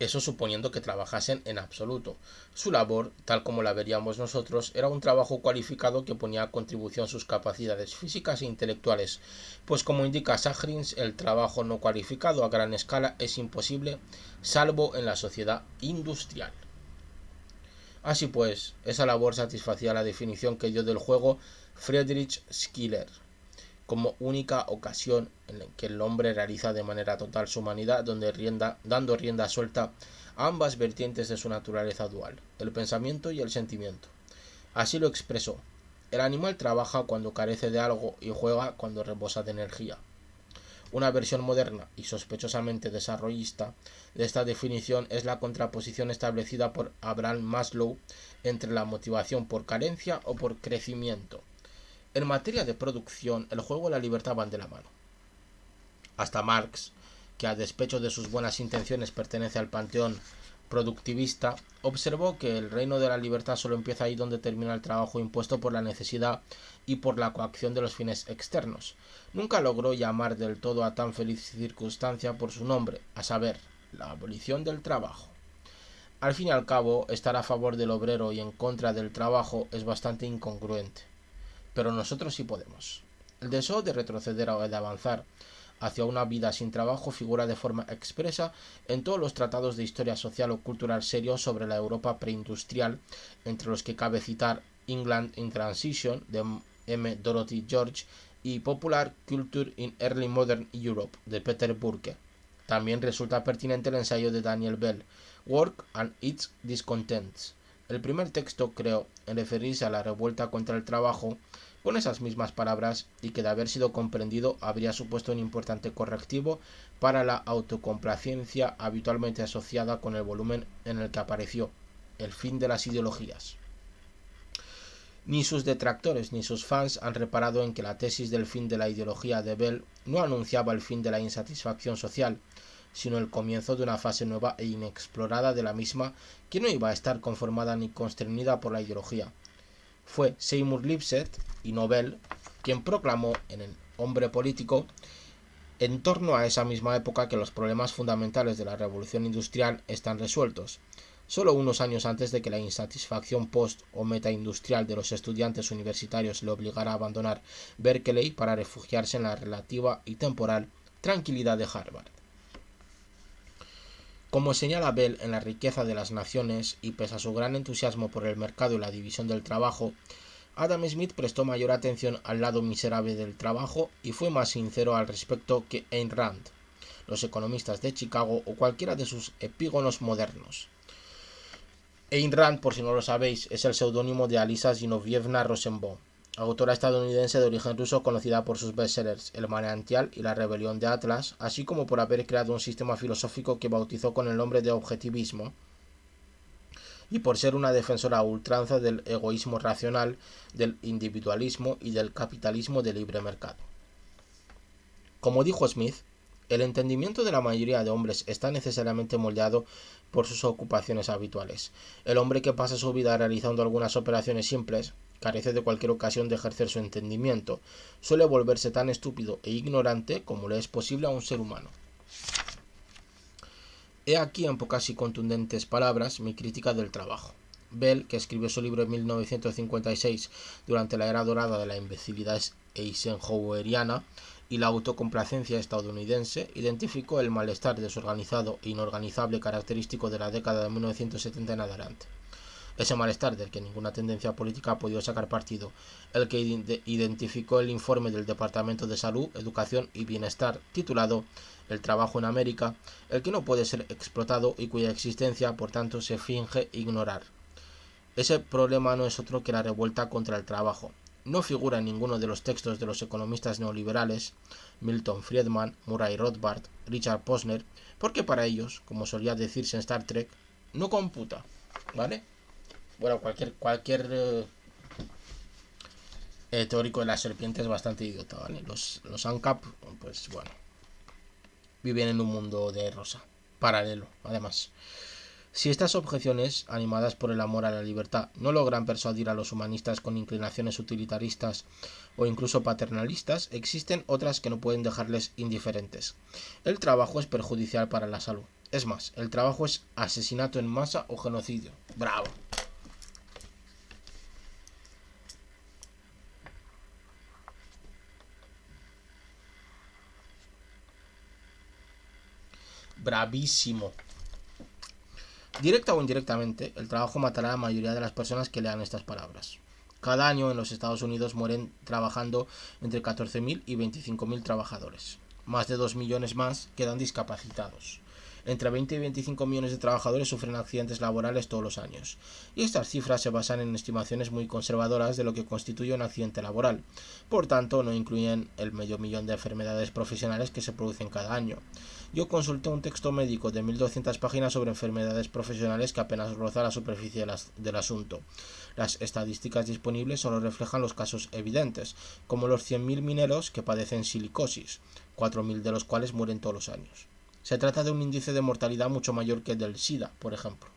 Eso suponiendo que trabajasen en absoluto. Su labor, tal como la veríamos nosotros, era un trabajo cualificado que ponía a contribución sus capacidades físicas e intelectuales, pues como indica Sahlins, el trabajo no cualificado a gran escala es imposible, salvo en la sociedad industrial. Así pues, esa labor satisfacía la definición que dio del juego Friedrich Schiller. como única ocasión en la que el hombre realiza de manera total su humanidad, dando rienda suelta a ambas vertientes de su naturaleza dual, el pensamiento y el sentimiento. Así lo expresó: el animal trabaja cuando carece de algo y juega cuando rebosa de energía. Una versión moderna y sospechosamente desarrollista de esta definición es la contraposición establecida por Abraham Maslow entre la motivación por carencia o por crecimiento. En materia de producción, el juego y la libertad van de la mano. Hasta Marx, que a despecho de sus buenas intenciones pertenece al panteón productivista, observó que el reino de la libertad solo empieza ahí donde termina el trabajo impuesto por la necesidad y por la coacción de los fines externos. Nunca logró llamar del todo a tan feliz circunstancia por su nombre, a saber, la abolición del trabajo. Al fin y al cabo, estar a favor del obrero y en contra del trabajo es bastante incongruente. Pero nosotros sí podemos. El deseo de retroceder o de avanzar hacia una vida sin trabajo figura de forma expresa en todos los tratados de historia social o cultural serios sobre la Europa preindustrial, entre los que cabe citar England in Transition de M. Dorothy George y Popular Culture in Early Modern Europe de Peter Burke. También resulta pertinente el ensayo de Daniel Bell, Work and its Discontents. El primer texto, creo, en referirse a la revuelta contra el trabajo, con esas mismas palabras, y que de haber sido comprendido habría supuesto un importante correctivo para la autocomplacencia habitualmente asociada con el volumen en el que apareció, El fin de las ideologías. Ni sus detractores ni sus fans han reparado en que la tesis del fin de la ideología de Bell no anunciaba el fin de la insatisfacción social, sino el comienzo de una fase nueva e inexplorada de la misma que no iba a estar conformada ni constreñida por la ideología. Fue Seymour Lipset y no Bell quien proclamó en El hombre político, en torno a esa misma época, que los problemas fundamentales de la revolución industrial están resueltos, solo unos años antes de que la insatisfacción post o metaindustrial de los estudiantes universitarios le obligara a abandonar Berkeley para refugiarse en la relativa y temporal tranquilidad de Harvard. Como señala Bell en La riqueza de las naciones, y pese a su gran entusiasmo por el mercado y la división del trabajo, Adam Smith prestó mayor atención al lado miserable del trabajo y fue más sincero al respecto que Ayn Rand, los economistas de Chicago o cualquiera de sus epígonos modernos. Ayn Rand, por si no lo sabéis, es el seudónimo de Alisa Zinovievna Rosenbaum, autora estadounidense de origen ruso conocida por sus bestsellers El manantial y La rebelión de Atlas, así como por haber creado un sistema filosófico que bautizó con el nombre de objetivismo, y por ser una defensora a ultranza del egoísmo racional, del individualismo y del capitalismo de libre mercado. Como dijo Smith, el entendimiento de la mayoría de hombres está necesariamente moldeado por sus ocupaciones habituales. El hombre que pasa su vida realizando algunas operaciones simples carece de cualquier ocasión de ejercer su entendimiento. Suele volverse tan estúpido e ignorante como le es posible a un ser humano. He aquí, en pocas y contundentes palabras, mi crítica del trabajo. Bell, que escribió su libro en 1956 durante la era dorada de la imbecilidad eisenhoweriana y la autocomplacencia estadounidense, identificó el malestar desorganizado e inorganizable característico de la década de 1970 en adelante. Ese malestar del que ninguna tendencia política ha podido sacar partido, el que identificó el informe del Departamento de Salud, Educación y Bienestar titulado El trabajo en América, el que no puede ser explotado y cuya existencia, por tanto, se finge ignorar. Ese problema no es otro que la revuelta contra el trabajo. No figura en ninguno de los textos de los economistas neoliberales, Milton Friedman, Murray Rothbard, Richard Posner, porque para ellos, como solía decirse en Star Trek, no computa, ¿vale? Bueno, cualquier teórico de la serpiente es bastante idiota, ¿vale? Los ANCAP, pues bueno, viven en un mundo de rosa, paralelo, además. Si estas objeciones, animadas por el amor a la libertad, no logran persuadir a los humanistas con inclinaciones utilitaristas o incluso paternalistas, existen otras que no pueden dejarles indiferentes. El trabajo es perjudicial para la salud. Es más, el trabajo es asesinato en masa o genocidio. ¡Bravo! Bravísimo. Directa o indirectamente, el trabajo matará a la mayoría de las personas que lean estas palabras. Cada año en los Estados Unidos mueren trabajando entre 14.000 y 25.000 trabajadores. Más de 2 millones más quedan discapacitados. Entre 20 y 25 millones de trabajadores sufren accidentes laborales todos los años. Y estas cifras se basan en estimaciones muy conservadoras de lo que constituye un accidente laboral. Por tanto, no incluyen el medio millón de enfermedades profesionales que se producen cada año. Yo consulté un texto médico de 1200 páginas sobre enfermedades profesionales que apenas roza la superficie del asunto. Las estadísticas disponibles solo reflejan los casos evidentes, como los 100.000 mineros que padecen silicosis, 4.000 de los cuales mueren todos los años. Se trata de un índice de mortalidad mucho mayor que el del SIDA, por ejemplo.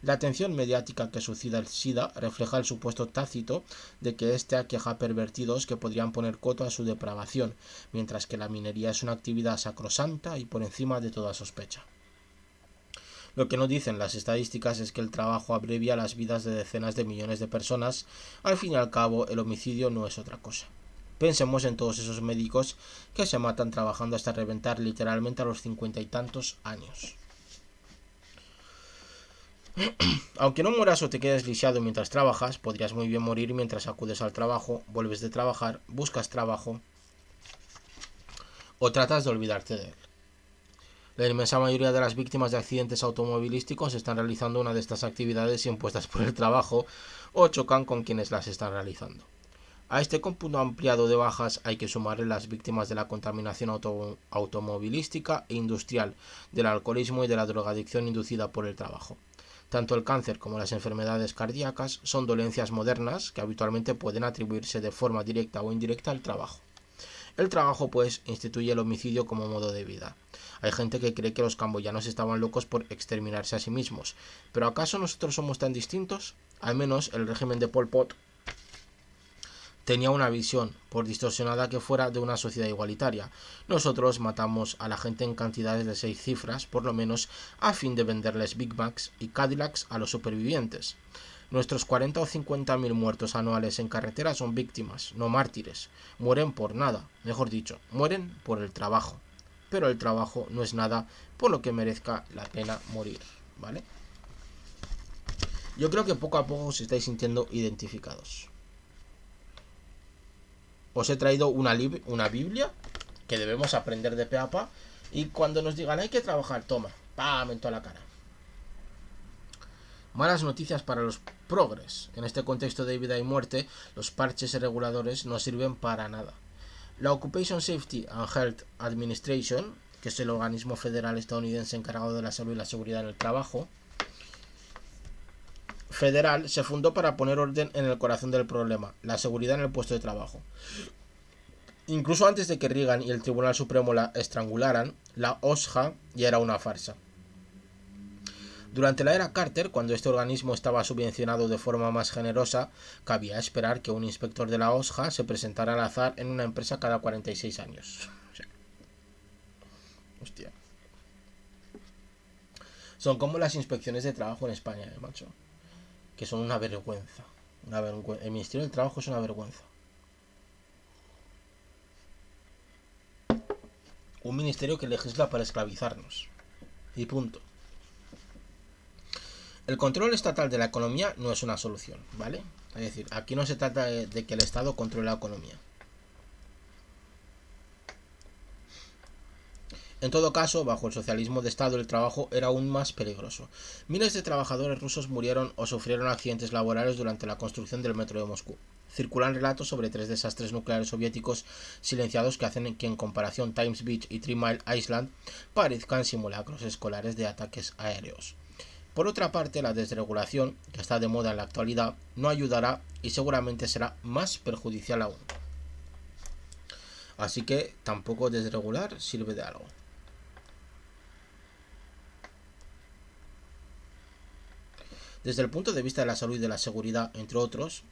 La atención mediática que suscita el SIDA refleja el supuesto tácito de que éste aqueja a pervertidos que podrían poner coto a su depravación, mientras que la minería es una actividad sacrosanta y por encima de toda sospecha. Lo que no dicen las estadísticas es que el trabajo abrevia las vidas de decenas de millones de personas. Al fin y al cabo, el homicidio no es otra cosa. Pensemos en todos esos médicos que se matan trabajando hasta reventar literalmente a los 50 y tantos años. Aunque no mueras o te quedes lisiado mientras trabajas, podrías muy bien morir mientras acudes al trabajo, vuelves de trabajar, buscas trabajo o tratas de olvidarte de él. La inmensa mayoría de las víctimas de accidentes automovilísticos están realizando una de estas actividades impuestas por el trabajo o chocan con quienes las están realizando. A este cómputo ampliado de bajas hay que sumarle las víctimas de la contaminación automovilística e industrial, del alcoholismo y de la drogadicción inducida por el trabajo. Tanto el cáncer como las enfermedades cardíacas son dolencias modernas que habitualmente pueden atribuirse de forma directa o indirecta al trabajo. El trabajo, pues, instituye el homicidio como modo de vida. Hay gente que cree que los camboyanos estaban locos por exterminarse a sí mismos, pero ¿acaso nosotros somos tan distintos? Al menos el régimen de Pol Pot tenía una visión, por distorsionada que fuera, de una sociedad igualitaria. Nosotros matamos a la gente en cantidades de 6 cifras, por lo menos, a fin de venderles Big Macs y Cadillacs a los supervivientes. Nuestros 40 o 50.000 muertos anuales en carretera son víctimas, no mártires. Mueren por nada, mejor dicho, mueren por el trabajo. Pero el trabajo no es nada por lo que merezca la pena morir, ¿vale? Yo creo que poco a poco os estáis sintiendo identificados. Os he traído una Biblia que debemos aprender de pe a pa, y cuando nos digan hay que trabajar, toma, ¡pam!, en toda la cara. Malas noticias para los progres. En este contexto de vida y muerte, los parches y reguladores no sirven para nada. La Occupation Safety and Health Administration, que es el organismo federal estadounidense encargado de la salud y la seguridad en el trabajo federal, se fundó para poner orden en el corazón del problema, la seguridad en el puesto de trabajo. Incluso antes de que Reagan y el Tribunal Supremo la estrangularan, la OSHA ya era una farsa. Durante la era Carter, cuando este organismo estaba subvencionado de forma más generosa, cabía esperar que un inspector de la OSHA se presentara al azar en una empresa cada 46 años. Hostia. Son como las inspecciones de trabajo en España, macho. Que son una vergüenza. El Ministerio del Trabajo es una vergüenza. Un ministerio que legisla para esclavizarnos. Y punto. El control estatal de la economía no es una solución, ¿vale? Es decir, aquí no se trata de que el Estado controle la economía. En todo caso, bajo el socialismo de Estado, el trabajo era aún más peligroso. Miles de trabajadores rusos murieron o sufrieron accidentes laborales durante la construcción del metro de Moscú. Circulan relatos sobre 3 desastres nucleares soviéticos silenciados que hacen que, en comparación, Times Beach y 3 Mile Island parezcan simulacros escolares de ataques aéreos. Por otra parte, la desregulación, que está de moda en la actualidad, no ayudará y seguramente será más perjudicial aún. Así que tampoco desregular sirve de algo. Desde el punto de vista de la salud y de la seguridad, entre otros,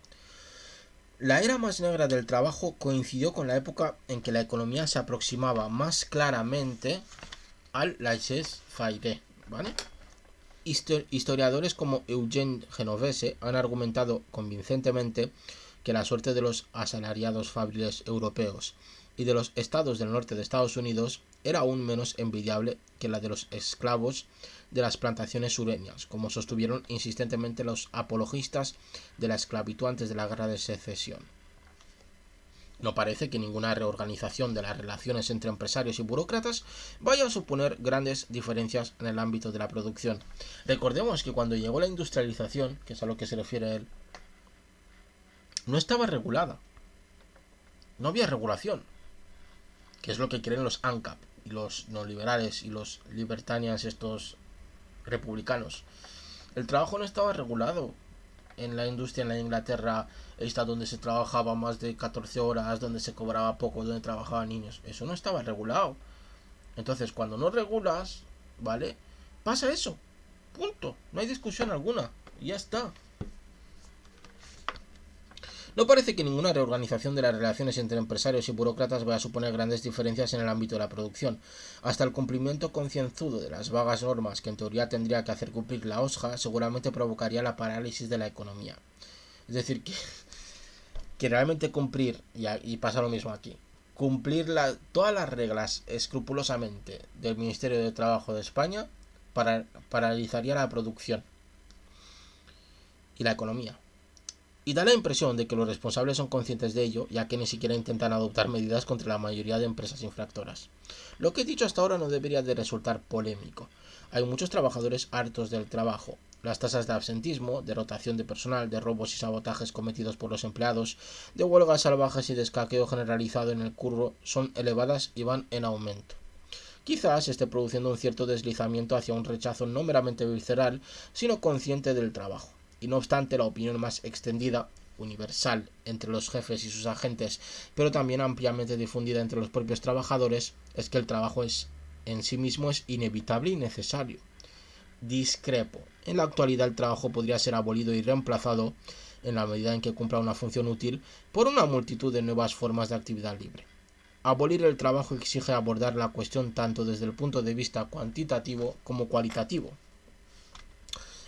la era más negra del trabajo coincidió con la época en que la economía se aproximaba más claramente al laissez-faire, ¿vale? Historiadores como Eugene Genovese han argumentado convincentemente que la suerte de los asalariados fabriles europeos y de los estados del norte de Estados Unidos era aún menos envidiable que la de los esclavos de las plantaciones sureñas, como sostuvieron insistentemente los apologistas de la esclavitud antes de la Guerra de Secesión. No parece que ninguna reorganización de las relaciones entre empresarios y burócratas vaya a suponer grandes diferencias en el ámbito de la producción. Recordemos que cuando llegó la industrialización, que es a lo que se refiere él, no estaba regulada. No había regulación, que es lo que creen los ANCAP y los neoliberales y los libertarians, estos republicanos. El trabajo no estaba regulado. En la industria en la Inglaterra esta donde se trabajaba más de 14 horas, donde se cobraba poco, donde trabajaban niños, eso no estaba regulado. Entonces cuando no regulas, ¿vale? Pasa eso, punto, no hay discusión alguna, y ya está. No parece que ninguna reorganización de las relaciones entre empresarios y burócratas vaya a suponer grandes diferencias en el ámbito de la producción. Hasta el cumplimiento concienzudo de las vagas normas que en teoría tendría que hacer cumplir la OSJA seguramente provocaría la parálisis de la economía. Es decir, que realmente cumplir, y pasa lo mismo aquí, cumplir todas las reglas escrupulosamente del Ministerio de Trabajo de España paralizaría la producción y la economía. Y da la impresión de que los responsables son conscientes de ello, ya que ni siquiera intentan adoptar medidas contra la mayoría de empresas infractoras. Lo que he dicho hasta ahora no debería de resultar polémico. Hay muchos trabajadores hartos del trabajo. Las tasas de absentismo, de rotación de personal, de robos y sabotajes cometidos por los empleados, de huelgas salvajes y de escaqueo generalizado en el curro son elevadas y van en aumento. Quizás esté produciendo un cierto deslizamiento hacia un rechazo no meramente visceral, sino consciente del trabajo. Y no obstante, la opinión más extendida, universal, entre los jefes y sus agentes, pero también ampliamente difundida entre los propios trabajadores, es que el trabajo en sí mismo es inevitable y necesario. Discrepo. En la actualidad el trabajo podría ser abolido y reemplazado, en la medida en que cumpla una función útil, por una multitud de nuevas formas de actividad libre. Abolir el trabajo exige abordar la cuestión tanto desde el punto de vista cuantitativo como cualitativo.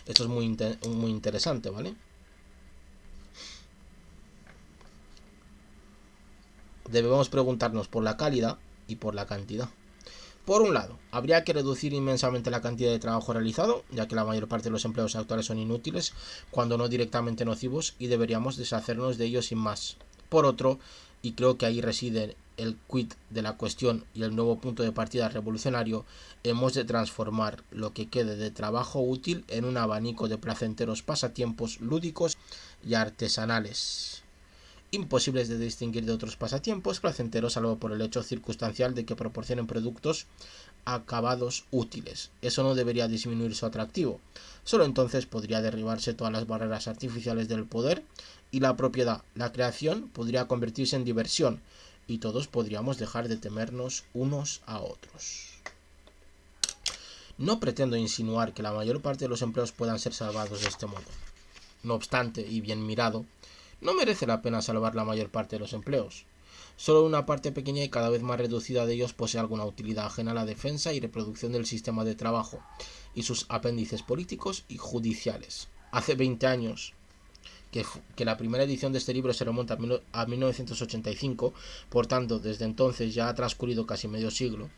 Esto es muy interesante, ¿vale? Debemos preguntarnos por la calidad y por la cantidad. Por un lado, habría que reducir inmensamente la cantidad de trabajo realizado, ya que la mayor parte de los empleos actuales son inútiles, cuando no directamente nocivos, y deberíamos deshacernos de ellos sin más. Por otro, y creo que ahí reside el quid de la cuestión y el nuevo punto de partida revolucionario, hemos de transformar lo que quede de trabajo útil en un abanico de placenteros pasatiempos lúdicos y artesanales, imposibles de distinguir de otros pasatiempos placenteros salvo por el hecho circunstancial de que proporcionen productos acabados útiles. Eso no debería disminuir su atractivo. Solo entonces podría derribarse todas las barreras artificiales del poder y la propiedad. La creación podría convertirse en diversión y todos podríamos dejar de temernos unos a otros. No pretendo insinuar que la mayor parte de los empleos puedan ser salvados de este modo. No obstante, y bien mirado, no merece la pena salvar la mayor parte de los empleos. Solo una parte pequeña y cada vez más reducida de ellos posee alguna utilidad ajena a la defensa y reproducción del sistema de trabajo y sus apéndices políticos y judiciales. Hace 20 años que la primera edición de este libro se remonta a 1985, por tanto, desde entonces ya ha transcurrido casi medio siglo.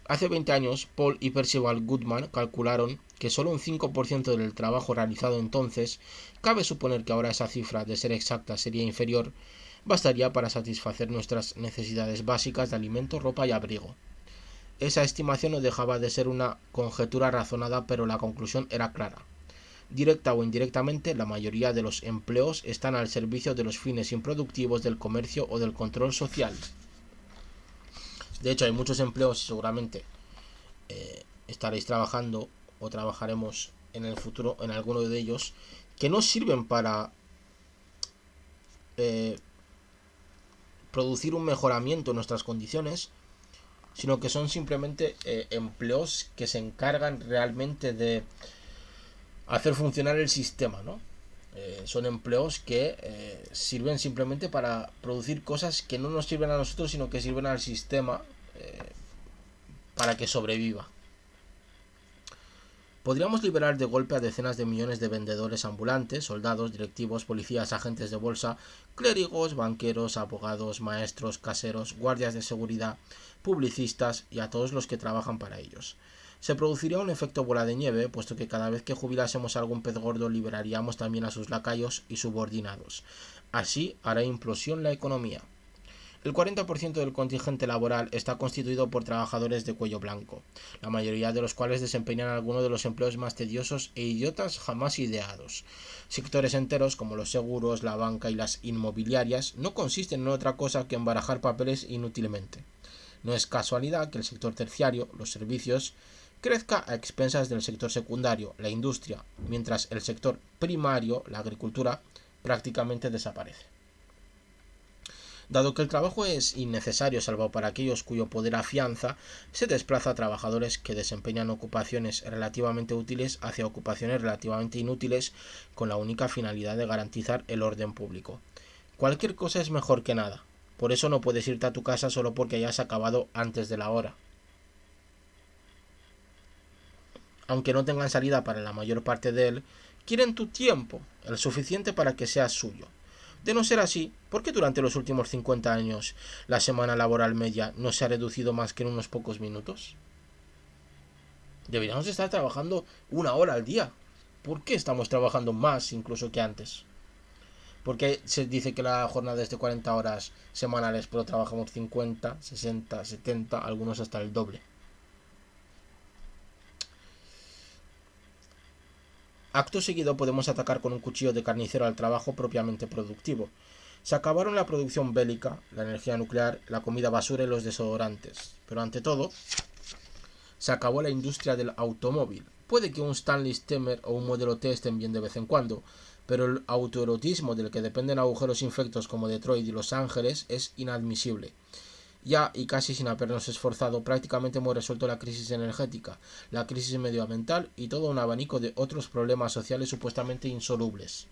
Hace 20 años, Paul y Percival Goodman calcularon que solo un 5% del trabajo realizado entonces, cabe suponer que ahora esa cifra, de ser exacta, sería inferior, bastaría para satisfacer nuestras necesidades básicas de alimento, ropa y abrigo. Esa estimación no dejaba de ser una conjetura razonada, pero la conclusión era clara. Directa o indirectamente, la mayoría de los empleos están al servicio de los fines improductivos del comercio o del control social. De hecho, hay muchos empleos, seguramente estaréis trabajando o trabajaremos en el futuro en alguno de ellos, que no sirven para producir un mejoramiento en nuestras condiciones, sino que son simplemente empleos que se encargan realmente de hacer funcionar el sistema, ¿no? Son empleos que sirven simplemente para producir cosas que no nos sirven a nosotros, sino que sirven al sistema para que sobreviva. Podríamos liberar de golpe a decenas de millones de vendedores ambulantes, soldados, directivos, policías, agentes de bolsa, clérigos, banqueros, abogados, maestros, caseros, guardias de seguridad, publicistas y a todos los que trabajan para ellos. Se produciría un efecto bola de nieve, puesto que cada vez que jubilásemos a algún pez gordo liberaríamos también a sus lacayos y subordinados. Así hará implosión la economía. El 40% del contingente laboral está constituido por trabajadores de cuello blanco, la mayoría de los cuales desempeñan alguno de los empleos más tediosos e idiotas jamás ideados. Sectores enteros como los seguros, la banca y las inmobiliarias no consisten en otra cosa que en barajar papeles inútilmente. No es casualidad que el sector terciario, los servicios, crezca a expensas del sector secundario, la industria, mientras el sector primario, la agricultura, prácticamente desaparece. Dado que el trabajo es innecesario salvo para aquellos cuyo poder afianza, se desplaza a trabajadores que desempeñan ocupaciones relativamente útiles hacia ocupaciones relativamente inútiles con la única finalidad de garantizar el orden público. Cualquier cosa es mejor que nada. Por eso no puedes irte a tu casa solo porque hayas acabado antes de la hora. Aunque no tengan salida para la mayor parte de él, quieren tu tiempo, el suficiente para que seas suyo. De no ser así, ¿por qué durante los últimos 50 años la semana laboral media no se ha reducido más que en unos pocos minutos? Deberíamos estar trabajando 1 hora al día. ¿Por qué estamos trabajando más incluso que antes? ¿Por qué se dice que la jornada es de 40 horas semanales, pero trabajamos 50, 60, 70, algunos hasta el doble? Acto seguido podemos atacar con un cuchillo de carnicero al trabajo propiamente productivo. Se acabaron la producción bélica, la energía nuclear, la comida basura y los desodorantes. Pero ante todo, se acabó la industria del automóvil. Puede que un Stanley Steamer o un Modelo T estén bien de vez en cuando, pero el autoerotismo del que dependen agujeros infectos como Detroit y Los Ángeles es inadmisible. Ya y casi sin habernos esforzado, prácticamente hemos resuelto la crisis energética, la crisis medioambiental y todo un abanico de otros problemas sociales supuestamente insolubles.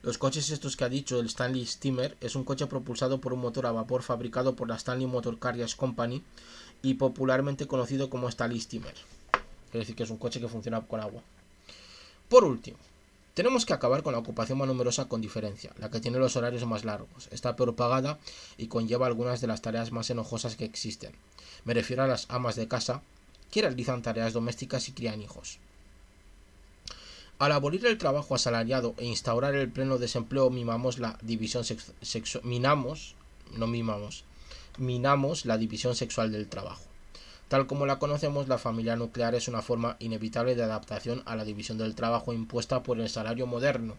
Los coches estos que ha dicho el Stanley Steamer es un coche propulsado por un motor a vapor fabricado por la Stanley Motor Carriers Company y popularmente conocido como Stanley Steamer. Es decir, que es un coche que funciona con agua. Por último, tenemos que acabar con la ocupación más numerosa con diferencia, la que tiene los horarios más largos, está peor pagada y conlleva algunas de las tareas más enojosas que existen. Me refiero a las amas de casa, que realizan tareas domésticas y crían hijos. Al abolir el trabajo asalariado e instaurar el pleno desempleo, minamos la división sexual del trabajo. Tal como la conocemos, la familia nuclear es una forma inevitable de adaptación a la división del trabajo impuesta por el salario moderno.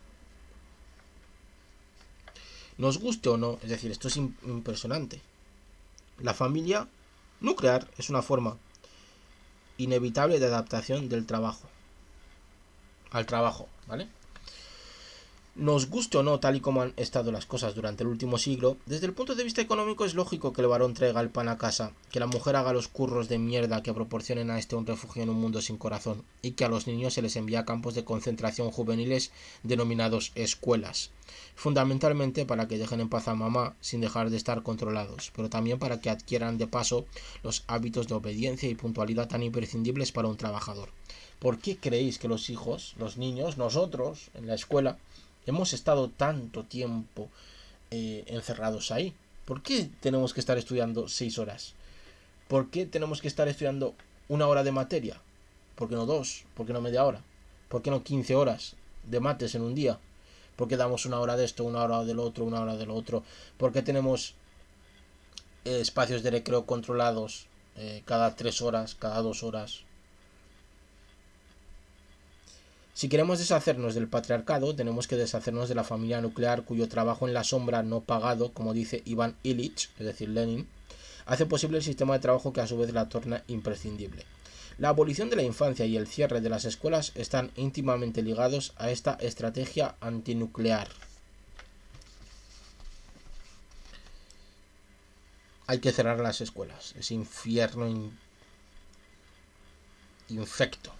Nos guste o no, es decir, esto es impresionante. La familia nuclear es una forma inevitable de adaptación del trabajo al trabajo, ¿vale? Nos guste o no, tal y como han estado las cosas durante el último siglo, desde el punto de vista económico es lógico que el varón traiga el pan a casa, que la mujer haga los curros de mierda que proporcionen a este un refugio en un mundo sin corazón, y que a los niños se les envía a campos de concentración juveniles denominados escuelas, fundamentalmente para que dejen en paz a mamá sin dejar de estar controlados, pero también para que adquieran de paso los hábitos de obediencia y puntualidad tan imprescindibles para un trabajador. ¿Por qué creéis que los hijos, los niños, nosotros, en la escuela, hemos estado tanto tiempo encerrados ahí? ¿Por qué tenemos que estar estudiando 6 horas? ¿Por qué tenemos que estar estudiando 1 hora de materia? ¿Por qué no 2? ¿Por qué no media hora? ¿Por qué no 15 horas de mates en un día? ¿Por qué damos 1 hora de esto, 1 hora del otro, 1 hora del otro? ¿Por qué tenemos espacios de recreo controlados cada 3 horas, cada 2 horas? Si queremos deshacernos del patriarcado, tenemos que deshacernos de la familia nuclear cuyo trabajo en la sombra no pagado, como dice Iván Ilich, es decir, Lenin, hace posible el sistema de trabajo que a su vez la torna imprescindible. La abolición de la infancia y el cierre de las escuelas están íntimamente ligados a esta estrategia antinuclear. Hay que cerrar las escuelas, ese infierno infecto.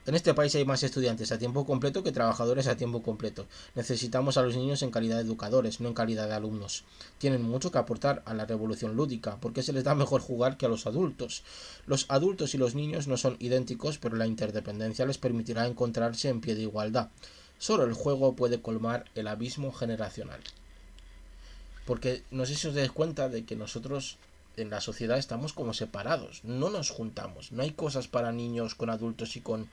En este país hay más estudiantes a tiempo completo que trabajadores a tiempo completo. Necesitamos a los niños en calidad de educadores, no en calidad de alumnos. Tienen mucho que aportar a la revolución lúdica, porque se les da mejor jugar que a los adultos. Los adultos y los niños no son idénticos, pero la interdependencia les permitirá encontrarse en pie de igualdad. Solo el juego puede colmar el abismo generacional. Porque no sé si os dais cuenta de que nosotros en la sociedad estamos como separados, no nos juntamos, no hay cosas para niños con adultos y con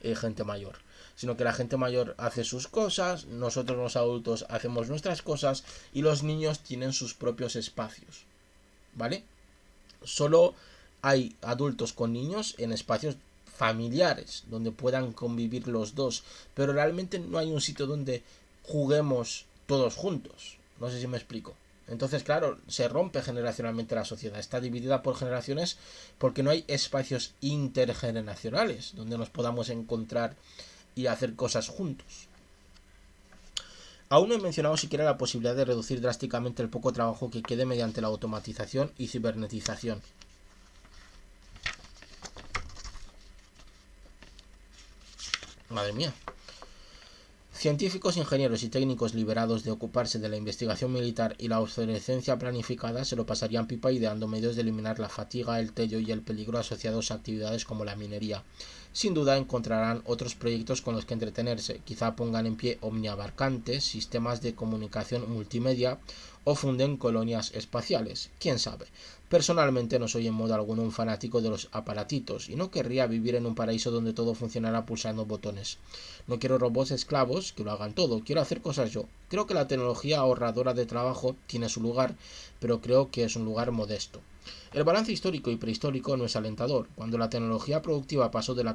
gente mayor, sino que la gente mayor hace sus cosas, nosotros los adultos hacemos nuestras cosas y los niños tienen sus propios espacios, ¿vale? Solo hay adultos con niños en espacios familiares donde puedan convivir los dos, pero realmente no hay un sitio donde juguemos todos juntos. No sé si me explico. Entonces, claro, se rompe generacionalmente la sociedad. Está dividida por generaciones porque no hay espacios intergeneracionales donde nos podamos encontrar y hacer cosas juntos. Aún no he mencionado siquiera la posibilidad de reducir drásticamente el poco trabajo que quede mediante la automatización y cibernetización. Madre mía. Científicos, ingenieros y técnicos liberados de ocuparse de la investigación militar y la obsolescencia planificada se lo pasarían pipa ideando medios de eliminar la fatiga, el tello y el peligro asociados a actividades como la minería. Sin duda encontrarán otros proyectos con los que entretenerse, quizá pongan en pie omniabarcantes sistemas de comunicación multimedia o funden colonias espaciales, quién sabe. Personalmente no soy en modo alguno un fanático de los aparatitos y no querría vivir en un paraíso donde todo funcionara pulsando botones. No quiero robots esclavos que lo hagan todo, quiero hacer cosas yo. Creo que la tecnología ahorradora de trabajo tiene su lugar, pero creo que es un lugar modesto. El balance histórico y prehistórico no es alentador. Cuando la tecnología productiva pasó de la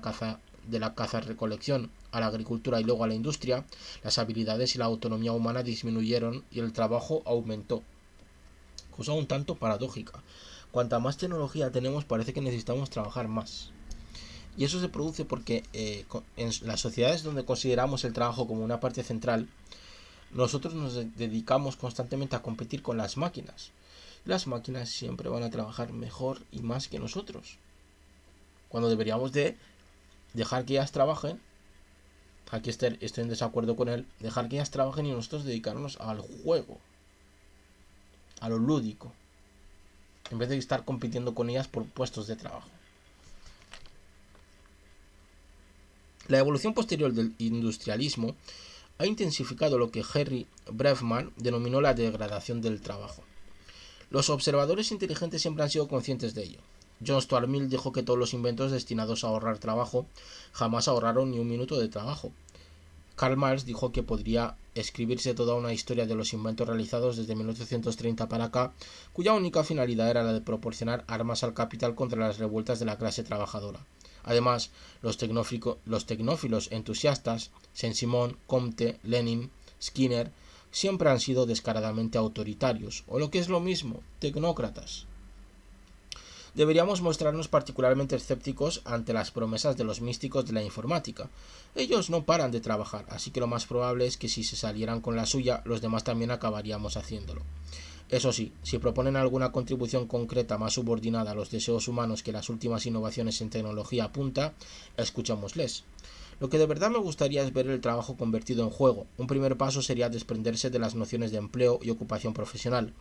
caza-recolección a la agricultura y luego a la industria, las habilidades y la autonomía humana disminuyeron y el trabajo aumentó. Cosa un tanto paradójica. Cuanta más tecnología tenemos, parece que necesitamos trabajar más. Y eso se produce porque en las sociedades donde consideramos el trabajo como una parte central, nosotros nos dedicamos constantemente a competir con las máquinas. Las máquinas siempre van a trabajar mejor y más que nosotros. Cuando deberíamos de dejar que ellas trabajen, aquí estoy en desacuerdo con él, dejar que ellas trabajen y nosotros dedicarnos al juego, a lo lúdico, en vez de estar compitiendo con ellas por puestos de trabajo. La evolución posterior del industrialismo ha intensificado lo que Henry Bregman denominó la degradación del trabajo. Los observadores inteligentes siempre han sido conscientes de ello. John Stuart Mill dijo que todos los inventos destinados a ahorrar trabajo jamás ahorraron ni un minuto de trabajo. Karl Marx dijo que podría escribirse toda una historia de los inventos realizados desde 1830 para acá, cuya única finalidad era la de proporcionar armas al capital contra las revueltas de la clase trabajadora. Además, los tecnófilos entusiastas, Saint-Simon, Comte, Lenin, Skinner, siempre han sido descaradamente autoritarios, o lo que es lo mismo, tecnócratas. Deberíamos mostrarnos particularmente escépticos ante las promesas de los místicos de la informática. Ellos no paran de trabajar, así que lo más probable es que si se salieran con la suya, los demás también acabaríamos haciéndolo. Eso sí, si proponen alguna contribución concreta más subordinada a los deseos humanos que las últimas innovaciones en tecnología apunta, escuchémosles. Lo que de verdad me gustaría es ver el trabajo convertido en juego. Un primer paso sería desprenderse de las nociones de empleo y ocupación profesional.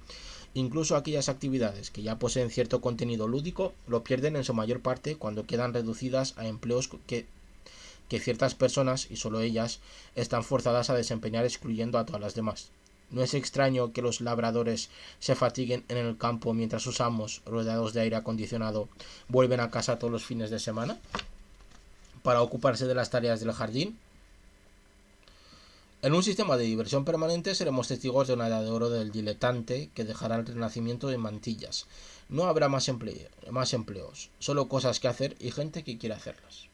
Incluso aquellas actividades que ya poseen cierto contenido lúdico lo pierden en su mayor parte cuando quedan reducidas a empleos que ciertas personas, y solo ellas, están forzadas a desempeñar excluyendo a todas las demás. No es extraño que los labradores se fatiguen en el campo mientras sus amos, rodeados de aire acondicionado, vuelven a casa todos los fines de semana para ocuparse de las tareas del jardín. En un sistema de diversión permanente seremos testigos de una edad de oro del diletante que dejará el renacimiento de mantillas. No habrá más empleos, solo cosas que hacer y gente que quiere hacerlas.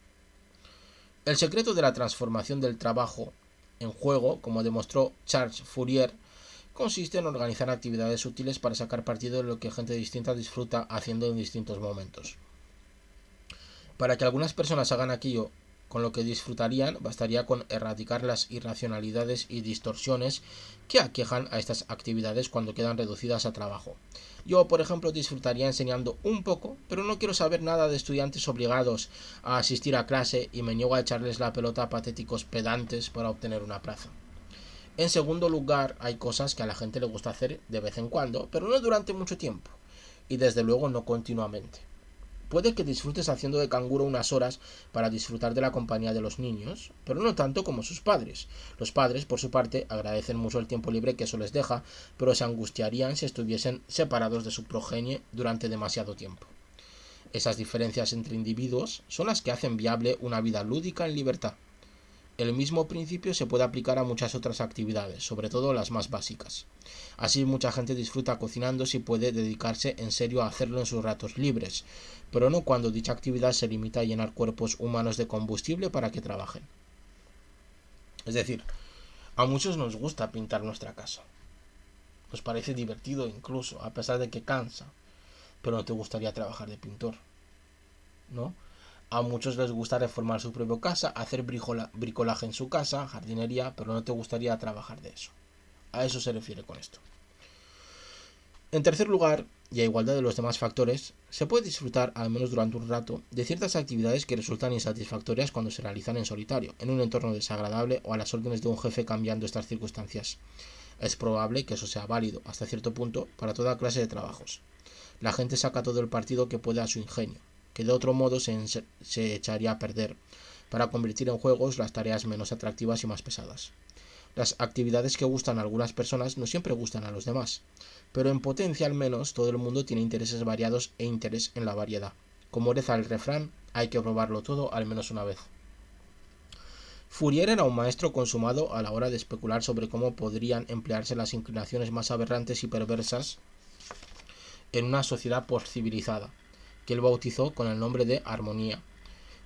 El secreto de la transformación del trabajo en juego, como demostró Charles Fourier, consiste en organizar actividades útiles para sacar partido de lo que gente distinta disfruta haciendo en distintos momentos. Para que algunas personas hagan aquello con lo que disfrutarían bastaría con erradicar las irracionalidades y distorsiones que aquejan a estas actividades cuando quedan reducidas a trabajo. Yo, por ejemplo, disfrutaría enseñando un poco, pero no quiero saber nada de estudiantes obligados a asistir a clase y me niego a echarles la pelota a patéticos pedantes para obtener una plaza. En segundo lugar, hay cosas que a la gente le gusta hacer de vez en cuando, pero no durante mucho tiempo, y desde luego no continuamente. Puede que disfrutes haciendo de canguro unas horas para disfrutar de la compañía de los niños, pero no tanto como sus padres. Los padres, por su parte, agradecen mucho el tiempo libre que eso les deja, pero se angustiarían si estuviesen separados de su progenie durante demasiado tiempo. Esas diferencias entre individuos son las que hacen viable una vida lúdica en libertad. El mismo principio se puede aplicar a muchas otras actividades, sobre todo las más básicas. Así mucha gente disfruta cocinando si puede dedicarse en serio a hacerlo en sus ratos libres, pero no cuando dicha actividad se limita a llenar cuerpos humanos de combustible para que trabajen. Es decir, a muchos nos gusta pintar nuestra casa. Nos parece divertido incluso, a pesar de que cansa, pero no te gustaría trabajar de pintor, ¿no? A muchos les gusta reformar su propia casa, hacer bricolaje en su casa, jardinería, pero no te gustaría trabajar de eso. A eso se refiere con esto. En tercer lugar, y a igualdad de los demás factores, se puede disfrutar, al menos durante un rato, de ciertas actividades que resultan insatisfactorias cuando se realizan en solitario, en un entorno desagradable o a las órdenes de un jefe cambiando estas circunstancias. Es probable que eso sea válido, hasta cierto punto, para toda clase de trabajos. La gente saca todo el partido que puede a su ingenio, que de otro modo se echaría a perder, para convertir en juegos las tareas menos atractivas y más pesadas. Las actividades que gustan a algunas personas no siempre gustan a los demás, pero en potencia al menos todo el mundo tiene intereses variados e interés en la variedad. Como reza el refrán, hay que probarlo todo al menos una vez. Fourier era un maestro consumado a la hora de especular sobre cómo podrían emplearse las inclinaciones más aberrantes y perversas en una sociedad postcivilizada, que él bautizó con el nombre de armonía.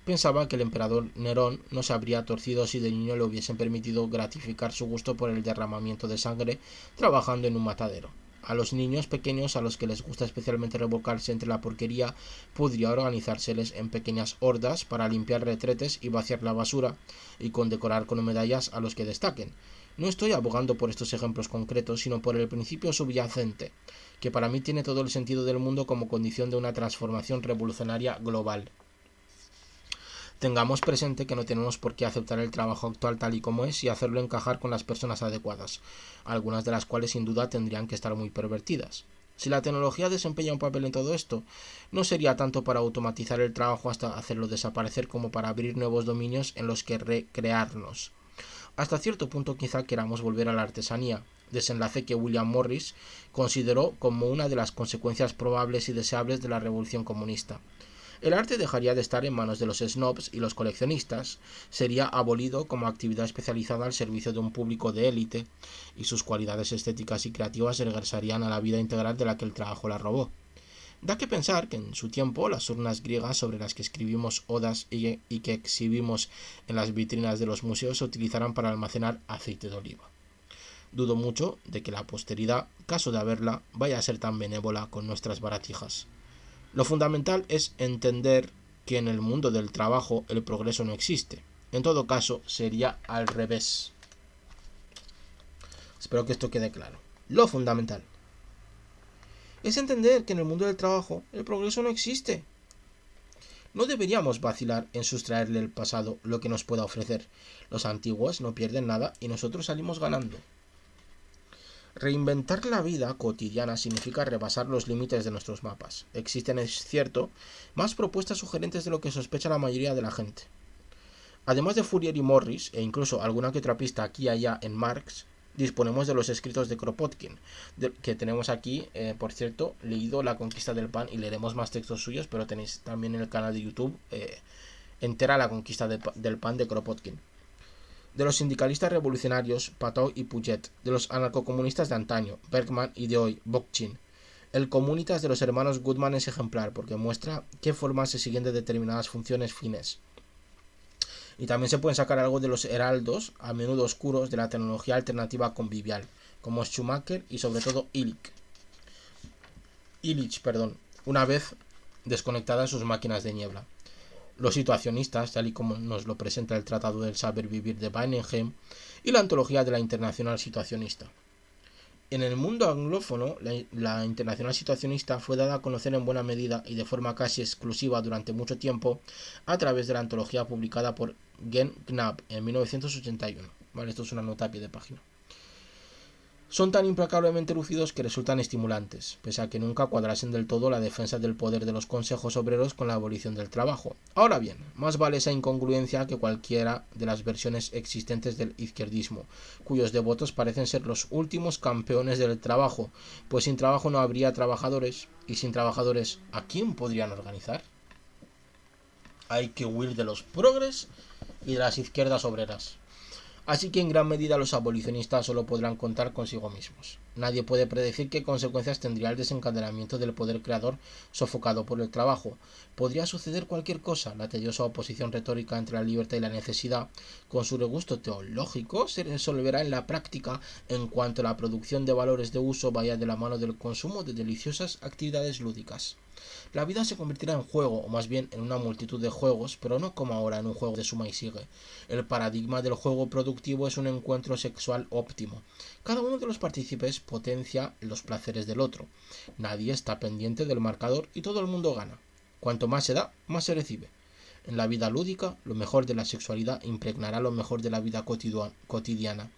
Pensaba que el emperador Nerón no se habría torcido si de niño le hubiesen permitido gratificar su gusto por el derramamiento de sangre trabajando en un matadero. A los niños pequeños a los que les gusta especialmente revolcarse entre la porquería, podría organizárseles en pequeñas hordas para limpiar retretes y vaciar la basura, y condecorar con medallas a los que destaquen. No estoy abogando por estos ejemplos concretos, sino por el principio subyacente, que para mí tiene todo el sentido del mundo como condición de una transformación revolucionaria global. Tengamos presente que no tenemos por qué aceptar el trabajo actual tal y como es y hacerlo encajar con las personas adecuadas, algunas de las cuales sin duda tendrían que estar muy pervertidas. Si la tecnología desempeña un papel en todo esto, no sería tanto para automatizar el trabajo hasta hacerlo desaparecer como para abrir nuevos dominios en los que recrearnos. Hasta cierto punto quizá queramos volver a la artesanía, desenlace que William Morris consideró como una de las consecuencias probables y deseables de la revolución comunista. El arte dejaría de estar en manos de los snobs y los coleccionistas, sería abolido como actividad especializada al servicio de un público de élite, y sus cualidades estéticas y creativas regresarían a la vida integral de la que el trabajo la robó. Da que pensar que en su tiempo las urnas griegas sobre las que escribimos odas y que exhibimos en las vitrinas de los museos se utilizarán para almacenar aceite de oliva. Dudo mucho de que la posteridad, caso de haberla, vaya a ser tan benévola con nuestras baratijas. Lo fundamental es entender que en el mundo del trabajo el progreso no existe. En todo caso, sería al revés. Espero que esto quede claro. Lo fundamental es entender que en el mundo del trabajo el progreso no existe. No deberíamos vacilar en sustraerle al pasado lo que nos pueda ofrecer. Los antiguos no pierden nada y nosotros salimos ganando. Reinventar la vida cotidiana significa rebasar los límites de nuestros mapas. Existen, es cierto, más propuestas sugerentes de lo que sospecha la mayoría de la gente. Además de Fourier y Morris, e incluso alguna que otra pista aquí y allá en Marx, disponemos de los escritos de Kropotkin, que tenemos aquí, por cierto, leído La conquista del pan, y leeremos más textos suyos, pero tenéis también en el canal de YouTube entera La conquista del pan de Kropotkin. De los sindicalistas revolucionarios, Patou y Puget, de los anarcocomunistas de antaño, Bergman y de hoy, Bookchin. El Comunitas de los hermanos Goodman es ejemplar, porque muestra qué formas se siguen de determinadas funciones fines. Y también se pueden sacar algo de los heraldos, a menudo oscuros, de la tecnología alternativa convivial, como Schumacher y sobre todo Illich, una vez desconectadas sus máquinas de niebla. los situacionistas, tal y como nos lo presenta el Tratado del Saber Vivir de Beinheim, y la antología de la Internacional Situacionista. En el mundo anglófono, la Internacional Situacionista fue dada a conocer en buena medida y de forma casi exclusiva durante mucho tiempo a través de la antología publicada por Gen Knapp en 1981. Vale, esto es una nota a pie de página. Son tan implacablemente lúcidos que resultan estimulantes, pese a que nunca cuadrasen del todo la defensa del poder de los consejos obreros con la abolición del trabajo. Ahora bien, más vale esa incongruencia que cualquiera de las versiones existentes del izquierdismo, cuyos devotos parecen ser los últimos campeones del trabajo, pues sin trabajo no habría trabajadores, y sin trabajadores, ¿a quién podrían organizar? Hay que huir de los progres y de las izquierdas obreras. Así que en gran medida los abolicionistas solo podrán contar consigo mismos. Nadie puede predecir qué consecuencias tendría el desencadenamiento del poder creador sofocado por el trabajo. Podría suceder cualquier cosa. La tediosa oposición retórica entre la libertad y la necesidad, con su regusto teológico, se resolverá en la práctica en cuanto la producción de valores de uso vaya de la mano del consumo de deliciosas actividades lúdicas. La vida se convertirá en juego, o más bien en una multitud de juegos, pero no como ahora en un juego de suma y sigue. El paradigma del juego productivo es un encuentro sexual óptimo. Cada uno de los partícipes potencia los placeres del otro. Nadie está pendiente del marcador y todo el mundo gana. Cuanto más se da, más se recibe. En la vida lúdica, lo mejor de la sexualidad impregnará lo mejor de la vida cotidiana.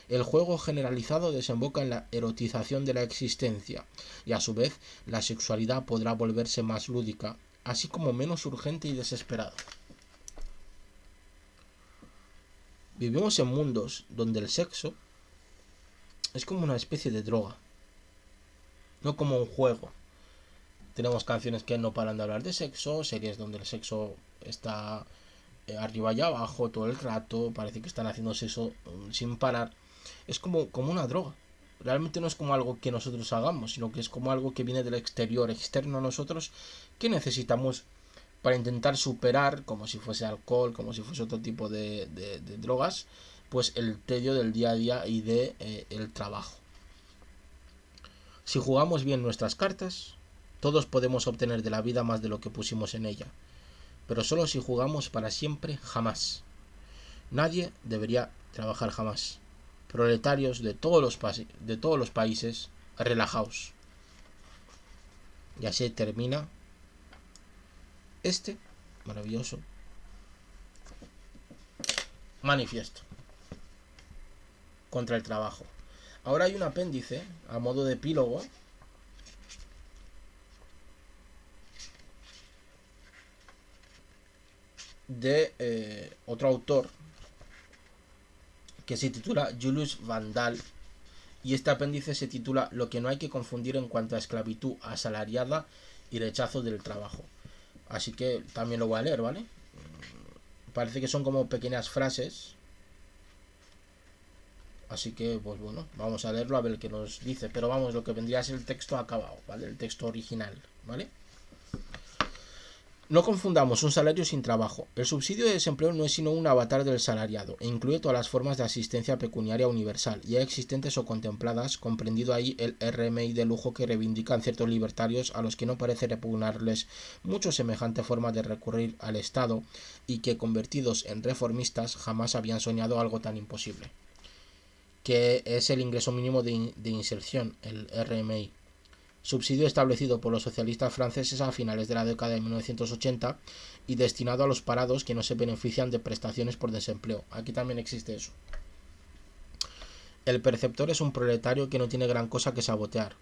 El juego generalizado desemboca en la erotización de la existencia, y a su vez la sexualidad podrá volverse más lúdica, así como menos urgente y desesperada. Vivimos en mundos donde el sexo es como una especie de droga, no como un juego. Tenemos canciones que no paran de hablar de sexo, series donde el sexo está arriba y abajo todo el rato, parece que están haciendo sexo sin parar. Es como una droga. Realmente no es como algo que nosotros hagamos, sino que es como algo que viene del exterior, externo a nosotros, que necesitamos para intentar superar, como si fuese alcohol, como si fuese otro tipo de drogas, pues el tedio del día a día y de el trabajo. Si jugamos bien nuestras cartas, todos podemos obtener de la vida más de lo que pusimos en ella, pero solo si jugamos para siempre, jamás. Nadie debería trabajar jamás. Proletarios de todos los países, relajaos. Y así termina este maravilloso manifiesto contra el trabajo. Ahora hay un apéndice a modo de epílogo de otro autor que se titula Julius Vandal, y este apéndice se titula Lo que no hay que confundir en cuanto a esclavitud asalariada y rechazo del trabajo. Así que también lo voy a leer, ¿vale? Parece que son como pequeñas frases. Así que, pues bueno, vamos a leerlo a ver qué nos dice. Pero vamos, lo que vendría a ser el texto acabado, ¿vale? El texto original, ¿vale? No confundamos un salario sin trabajo. El subsidio de desempleo no es sino un avatar del salariado e incluye todas las formas de asistencia pecuniaria universal, ya existentes o contempladas, comprendido ahí el RMI de lujo que reivindican ciertos libertarios a los que no parece repugnarles mucho semejante forma de recurrir al Estado y que, convertidos en reformistas, jamás habían soñado algo tan imposible, que es el ingreso mínimo de inserción, el RMI. Subsidio establecido por los socialistas franceses a finales de la década de 1980 y destinado a los parados que no se benefician de prestaciones por desempleo. Aquí también existe eso. El perceptor es un proletario que no tiene gran cosa que sabotear.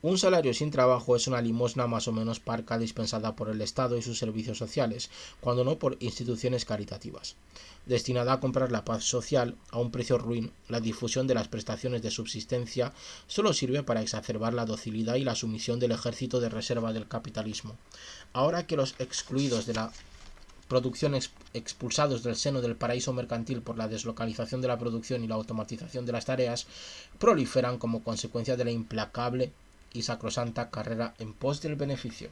Un salario sin trabajo es una limosna más o menos parca dispensada por el Estado y sus servicios sociales, cuando no por instituciones caritativas. Destinada a comprar la paz social a un precio ruin, la difusión de las prestaciones de subsistencia solo sirve para exacerbar la docilidad y la sumisión del ejército de reserva del capitalismo. Ahora que los excluidos de la producción expulsados del seno del paraíso mercantil por la deslocalización de la producción y la automatización de las tareas, proliferan como consecuencia de la implacable y sacrosanta carrera en pos del beneficio.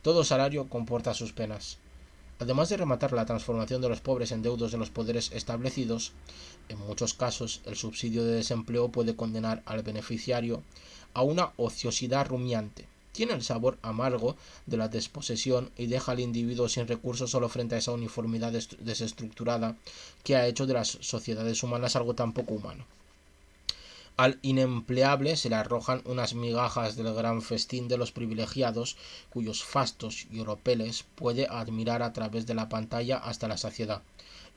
Todo salario comporta sus penas. Además de rematar la transformación de los pobres en deudos de los poderes establecidos, en muchos casos el subsidio de desempleo puede condenar al beneficiario a una ociosidad rumiante. tiene el sabor amargo de la desposesión y deja al individuo sin recursos solo frente a esa uniformidad desestructurada que ha hecho de las sociedades humanas algo tan poco humano. Al inempleable se le arrojan unas migajas del gran festín de los privilegiados, cuyos fastos y oropeles puede admirar a través de la pantalla hasta la saciedad.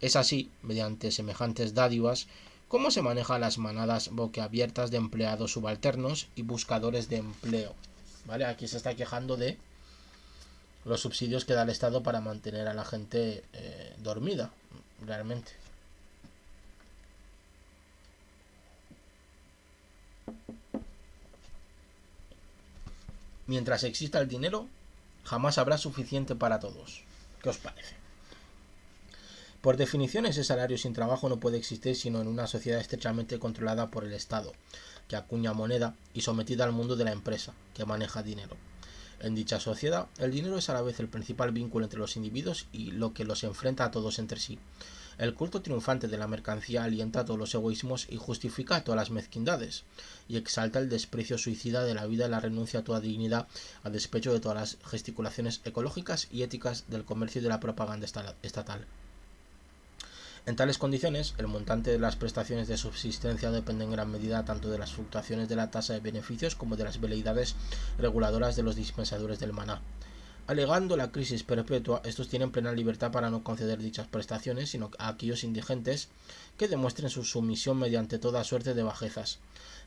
Es así, mediante semejantes dádivas, cómo se manejan las manadas boquiabiertas de empleados subalternos y buscadores de empleo. ¿Vale? Aquí se está quejando de los subsidios que da el Estado para mantener a la gente dormida, realmente. Mientras exista el dinero, jamás habrá suficiente para todos. ¿Qué os parece? Por definición, ese salario sin trabajo no puede existir sino en una sociedad estrechamente controlada por el Estado, que acuña moneda, y sometida al mundo de la empresa, que maneja dinero. En dicha sociedad, el dinero es a la vez el principal vínculo entre los individuos y lo que los enfrenta a todos entre sí. El culto triunfante de la mercancía alienta todos los egoísmos y justifica todas las mezquindades, y exalta el desprecio suicida de la vida y la renuncia a toda dignidad a despecho de todas las gesticulaciones ecológicas y éticas del comercio y de la propaganda estatal. En tales condiciones, el montante de las prestaciones de subsistencia depende en gran medida tanto de las fluctuaciones de la tasa de beneficios como de las veleidades reguladoras de los dispensadores del maná. Alegando la crisis perpetua, estos tienen plena libertad para no conceder dichas prestaciones, sino a aquellos indigentes que demuestren su sumisión mediante toda suerte de bajezas.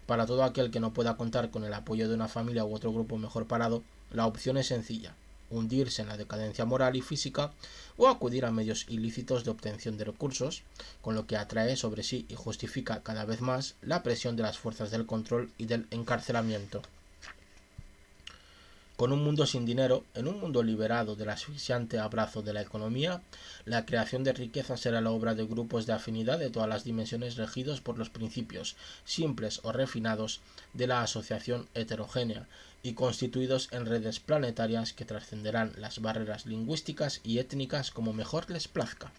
Para todo aquel que no pueda contar con el apoyo de una familia u otro grupo mejor parado, la opción es sencilla: hundirse en la decadencia moral y física o acudir a medios ilícitos de obtención de recursos, con lo que atrae sobre sí y justifica cada vez más la presión de las fuerzas del control y del encarcelamiento. Con un mundo sin dinero, en un mundo liberado del asfixiante abrazo de la economía, la creación de riqueza será la obra de grupos de afinidad de todas las dimensiones regidos por los principios, simples o refinados, de la asociación heterogénea y constituidos en redes planetarias que trascenderán las barreras lingüísticas y étnicas como mejor les plazca.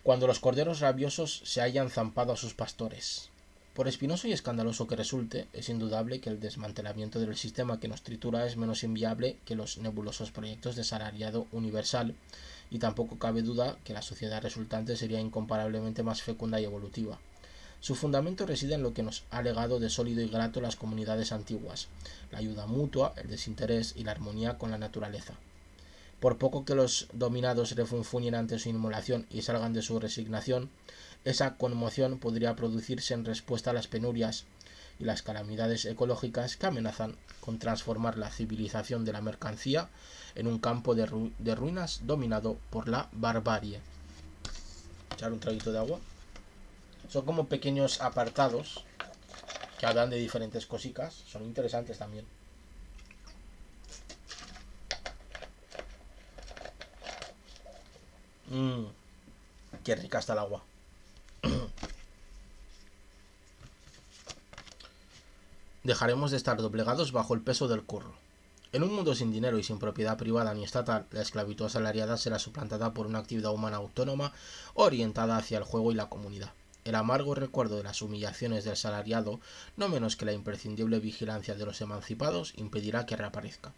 Cuando los corderos rabiosos se hayan zampado a sus pastores. Por espinoso y escandaloso que resulte, es indudable que el desmantelamiento del sistema que nos tritura es menos inviable que los nebulosos proyectos de salariado universal, y tampoco cabe duda que la sociedad resultante sería incomparablemente más fecunda y evolutiva. Su fundamento reside en lo que nos ha legado de sólido y grato las comunidades antiguas: la ayuda mutua, el desinterés y la armonía con la naturaleza. Por poco que los dominados refunfuñen ante su inmolación y salgan de su resignación, esa conmoción podría producirse en respuesta a las penurias y las calamidades ecológicas que amenazan con transformar la civilización de la mercancía en un campo de ruinas dominado por la barbarie. Echar un traguito de agua. Son como pequeños apartados que hablan de diferentes cositas. Son interesantes también. Qué rica está el agua. Dejaremos de estar doblegados bajo el peso del curro. En un mundo sin dinero y sin propiedad privada ni estatal, la esclavitud asalariada será suplantada por una actividad humana autónoma orientada hacia el juego y la comunidad. El amargo recuerdo de las humillaciones del salariado, no menos que la imprescindible vigilancia de los emancipados, impedirá que reaparezca.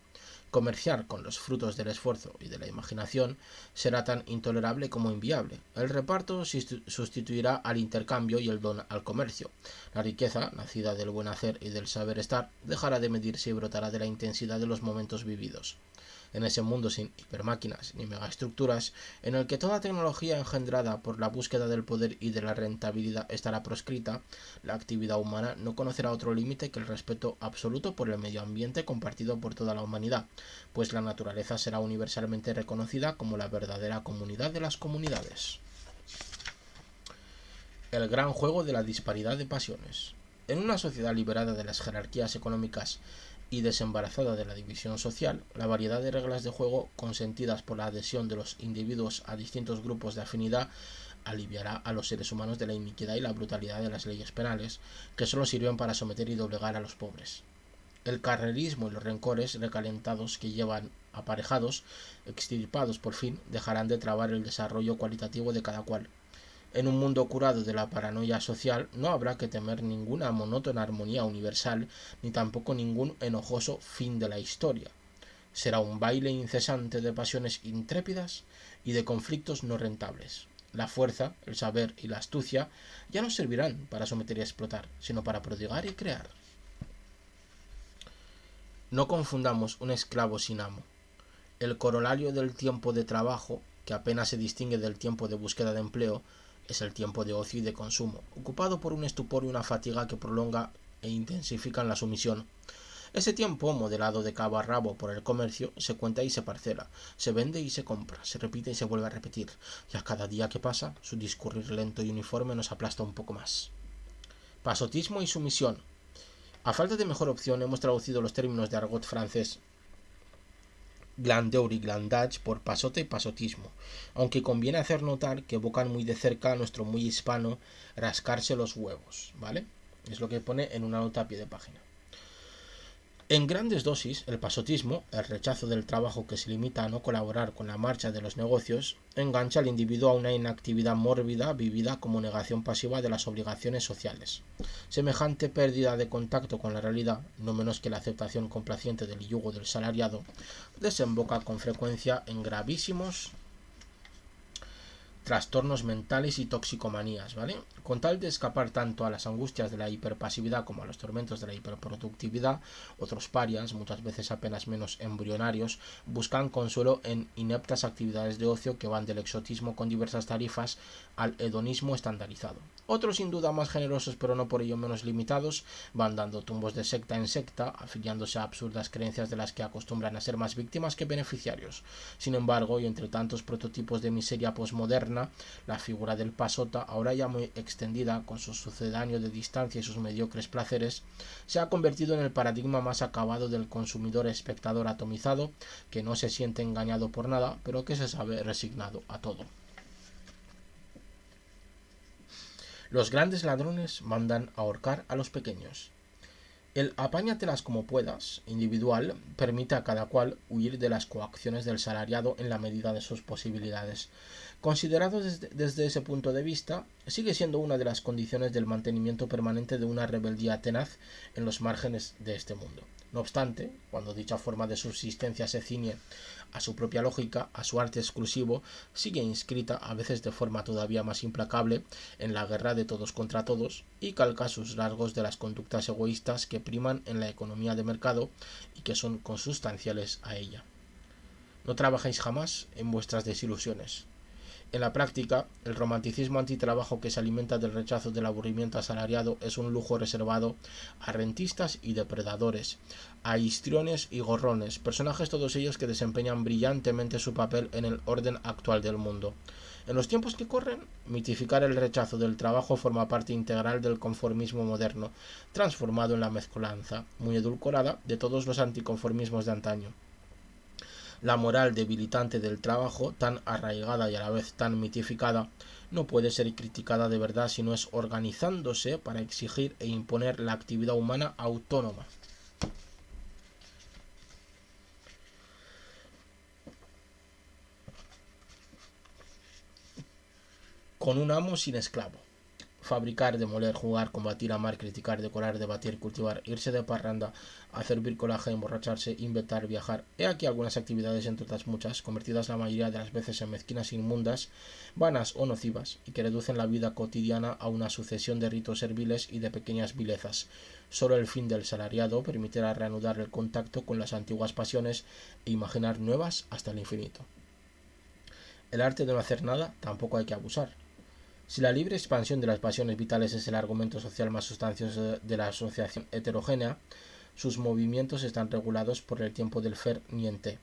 Comerciar con los frutos del esfuerzo y de la imaginación será tan intolerable como inviable. El reparto sustituirá al intercambio y el don al comercio. La riqueza, nacida del buen hacer y del saber estar, dejará de medirse y brotará de la intensidad de los momentos vividos. En ese mundo sin hipermáquinas ni megaestructuras, en el que toda tecnología engendrada por la búsqueda del poder y de la rentabilidad estará proscrita, la actividad humana no conocerá otro límite que el respeto absoluto por el medio ambiente compartido por toda la humanidad, pues la naturaleza será universalmente reconocida como la verdadera comunidad de las comunidades. El gran juego de la disparidad de pasiones. En una sociedad liberada de las jerarquías económicas y desembarazada de la división social, la variedad de reglas de juego consentidas por la adhesión de los individuos a distintos grupos de afinidad aliviará a los seres humanos de la iniquidad y la brutalidad de las leyes penales, que solo sirven para someter y doblegar a los pobres. El carrerismo y los rencores recalentados que llevan aparejados, extirpados por fin, dejarán de trabar el desarrollo cualitativo de cada cual. En un mundo curado de la paranoia social no habrá que temer ninguna monótona armonía universal, ni tampoco ningún enojoso fin de la historia. Será un baile incesante de pasiones intrépidas y de conflictos no rentables. La fuerza, el saber y la astucia ya no servirán para someter y explotar, sino para prodigar y crear. No confundamos un esclavo sin amo. El corolario del tiempo de trabajo, que apenas se distingue del tiempo de búsqueda de empleo, es el tiempo de ocio y de consumo, ocupado por un estupor y una fatiga que prolonga e intensifican la sumisión. Ese tiempo, modelado de cabo a rabo por el comercio, se cuenta y se parcela, se vende y se compra, se repite y se vuelve a repetir, y a cada día que pasa, su discurrir lento y uniforme nos aplasta un poco más. Pasotismo y sumisión. A falta de mejor opción, hemos traducido los términos de argot francés glandeur y glandage por pasote y pasotismo, aunque conviene hacer notar que evocan muy de cerca a nuestro muy hispano rascarse los huevos, ¿vale? Es lo que pone en una nota a pie de página. En grandes dosis, el pasotismo, el rechazo del trabajo que se limita a no colaborar con la marcha de los negocios, engancha al individuo a una inactividad mórbida vivida como negación pasiva de las obligaciones sociales. Semejante pérdida de contacto con la realidad, no menos que la aceptación complaciente del yugo del salariado, desemboca con frecuencia en gravísimos trastornos mentales y toxicomanías, ¿vale? Con tal de escapar tanto a las angustias de la hiperpasividad como a los tormentos de la hiperproductividad, otros parias, muchas veces apenas menos embrionarios, buscan consuelo en ineptas actividades de ocio que van del exotismo con diversas tarifas al hedonismo estandarizado. Otros, sin duda más generosos pero no por ello menos limitados, van dando tumbos de secta en secta, afiliándose a absurdas creencias de las que acostumbran a ser más víctimas que beneficiarios. Sin embargo, y entre tantos prototipos de miseria posmoderna, la figura del pasota, ahora ya muy extendida con su sucedáneo de distancia y sus mediocres placeres, se ha convertido en el paradigma más acabado del consumidor espectador atomizado, que no se siente engañado por nada, pero que se sabe resignado a todo. Los grandes ladrones mandan ahorcar a los pequeños. El apáñatelas como puedas, individual, permite a cada cual huir de las coacciones del salariado en la medida de sus posibilidades. Considerado desde ese punto de vista, sigue siendo una de las condiciones del mantenimiento permanente de una rebeldía tenaz en los márgenes de este mundo. No obstante, cuando dicha forma de subsistencia se ciñe a su propia lógica, a su arte exclusivo, sigue inscrita, a veces de forma todavía más implacable, en la guerra de todos contra todos, y calca sus rasgos de las conductas egoístas que priman en la economía de mercado y que son consustanciales a ella. No trabajéis jamás en vuestras desilusiones. En la práctica, el romanticismo antitrabajo que se alimenta del rechazo del aburrimiento asalariado es un lujo reservado a rentistas y depredadores, a histriones y gorrones, personajes todos ellos que desempeñan brillantemente su papel en el orden actual del mundo. En los tiempos que corren, mitificar el rechazo del trabajo forma parte integral del conformismo moderno, transformado en la mezcolanza, muy edulcorada, de todos los anticonformismos de antaño. La moral debilitante del trabajo, tan arraigada y a la vez tan mitificada, no puede ser criticada de verdad si no es organizándose para exigir e imponer la actividad humana autónoma. Con un amo sin esclavo. Fabricar, demoler, jugar, combatir, amar, criticar, decorar, debatir, cultivar, irse de parranda, hacer bricolaje, emborracharse, inventar, viajar. He aquí algunas actividades, entre otras muchas, convertidas la mayoría de las veces en mezquinas inmundas, vanas o nocivas, y que reducen la vida cotidiana a una sucesión de ritos serviles y de pequeñas vilezas. Solo el fin del salariado permitirá reanudar el contacto con las antiguas pasiones e imaginar nuevas hasta el infinito. El arte de no hacer nada tampoco hay que abusar. Si la libre expansión de las pasiones vitales es el argumento social más sustancioso de la asociación heterogénea, sus movimientos están regulados por el tiempo del fer niente.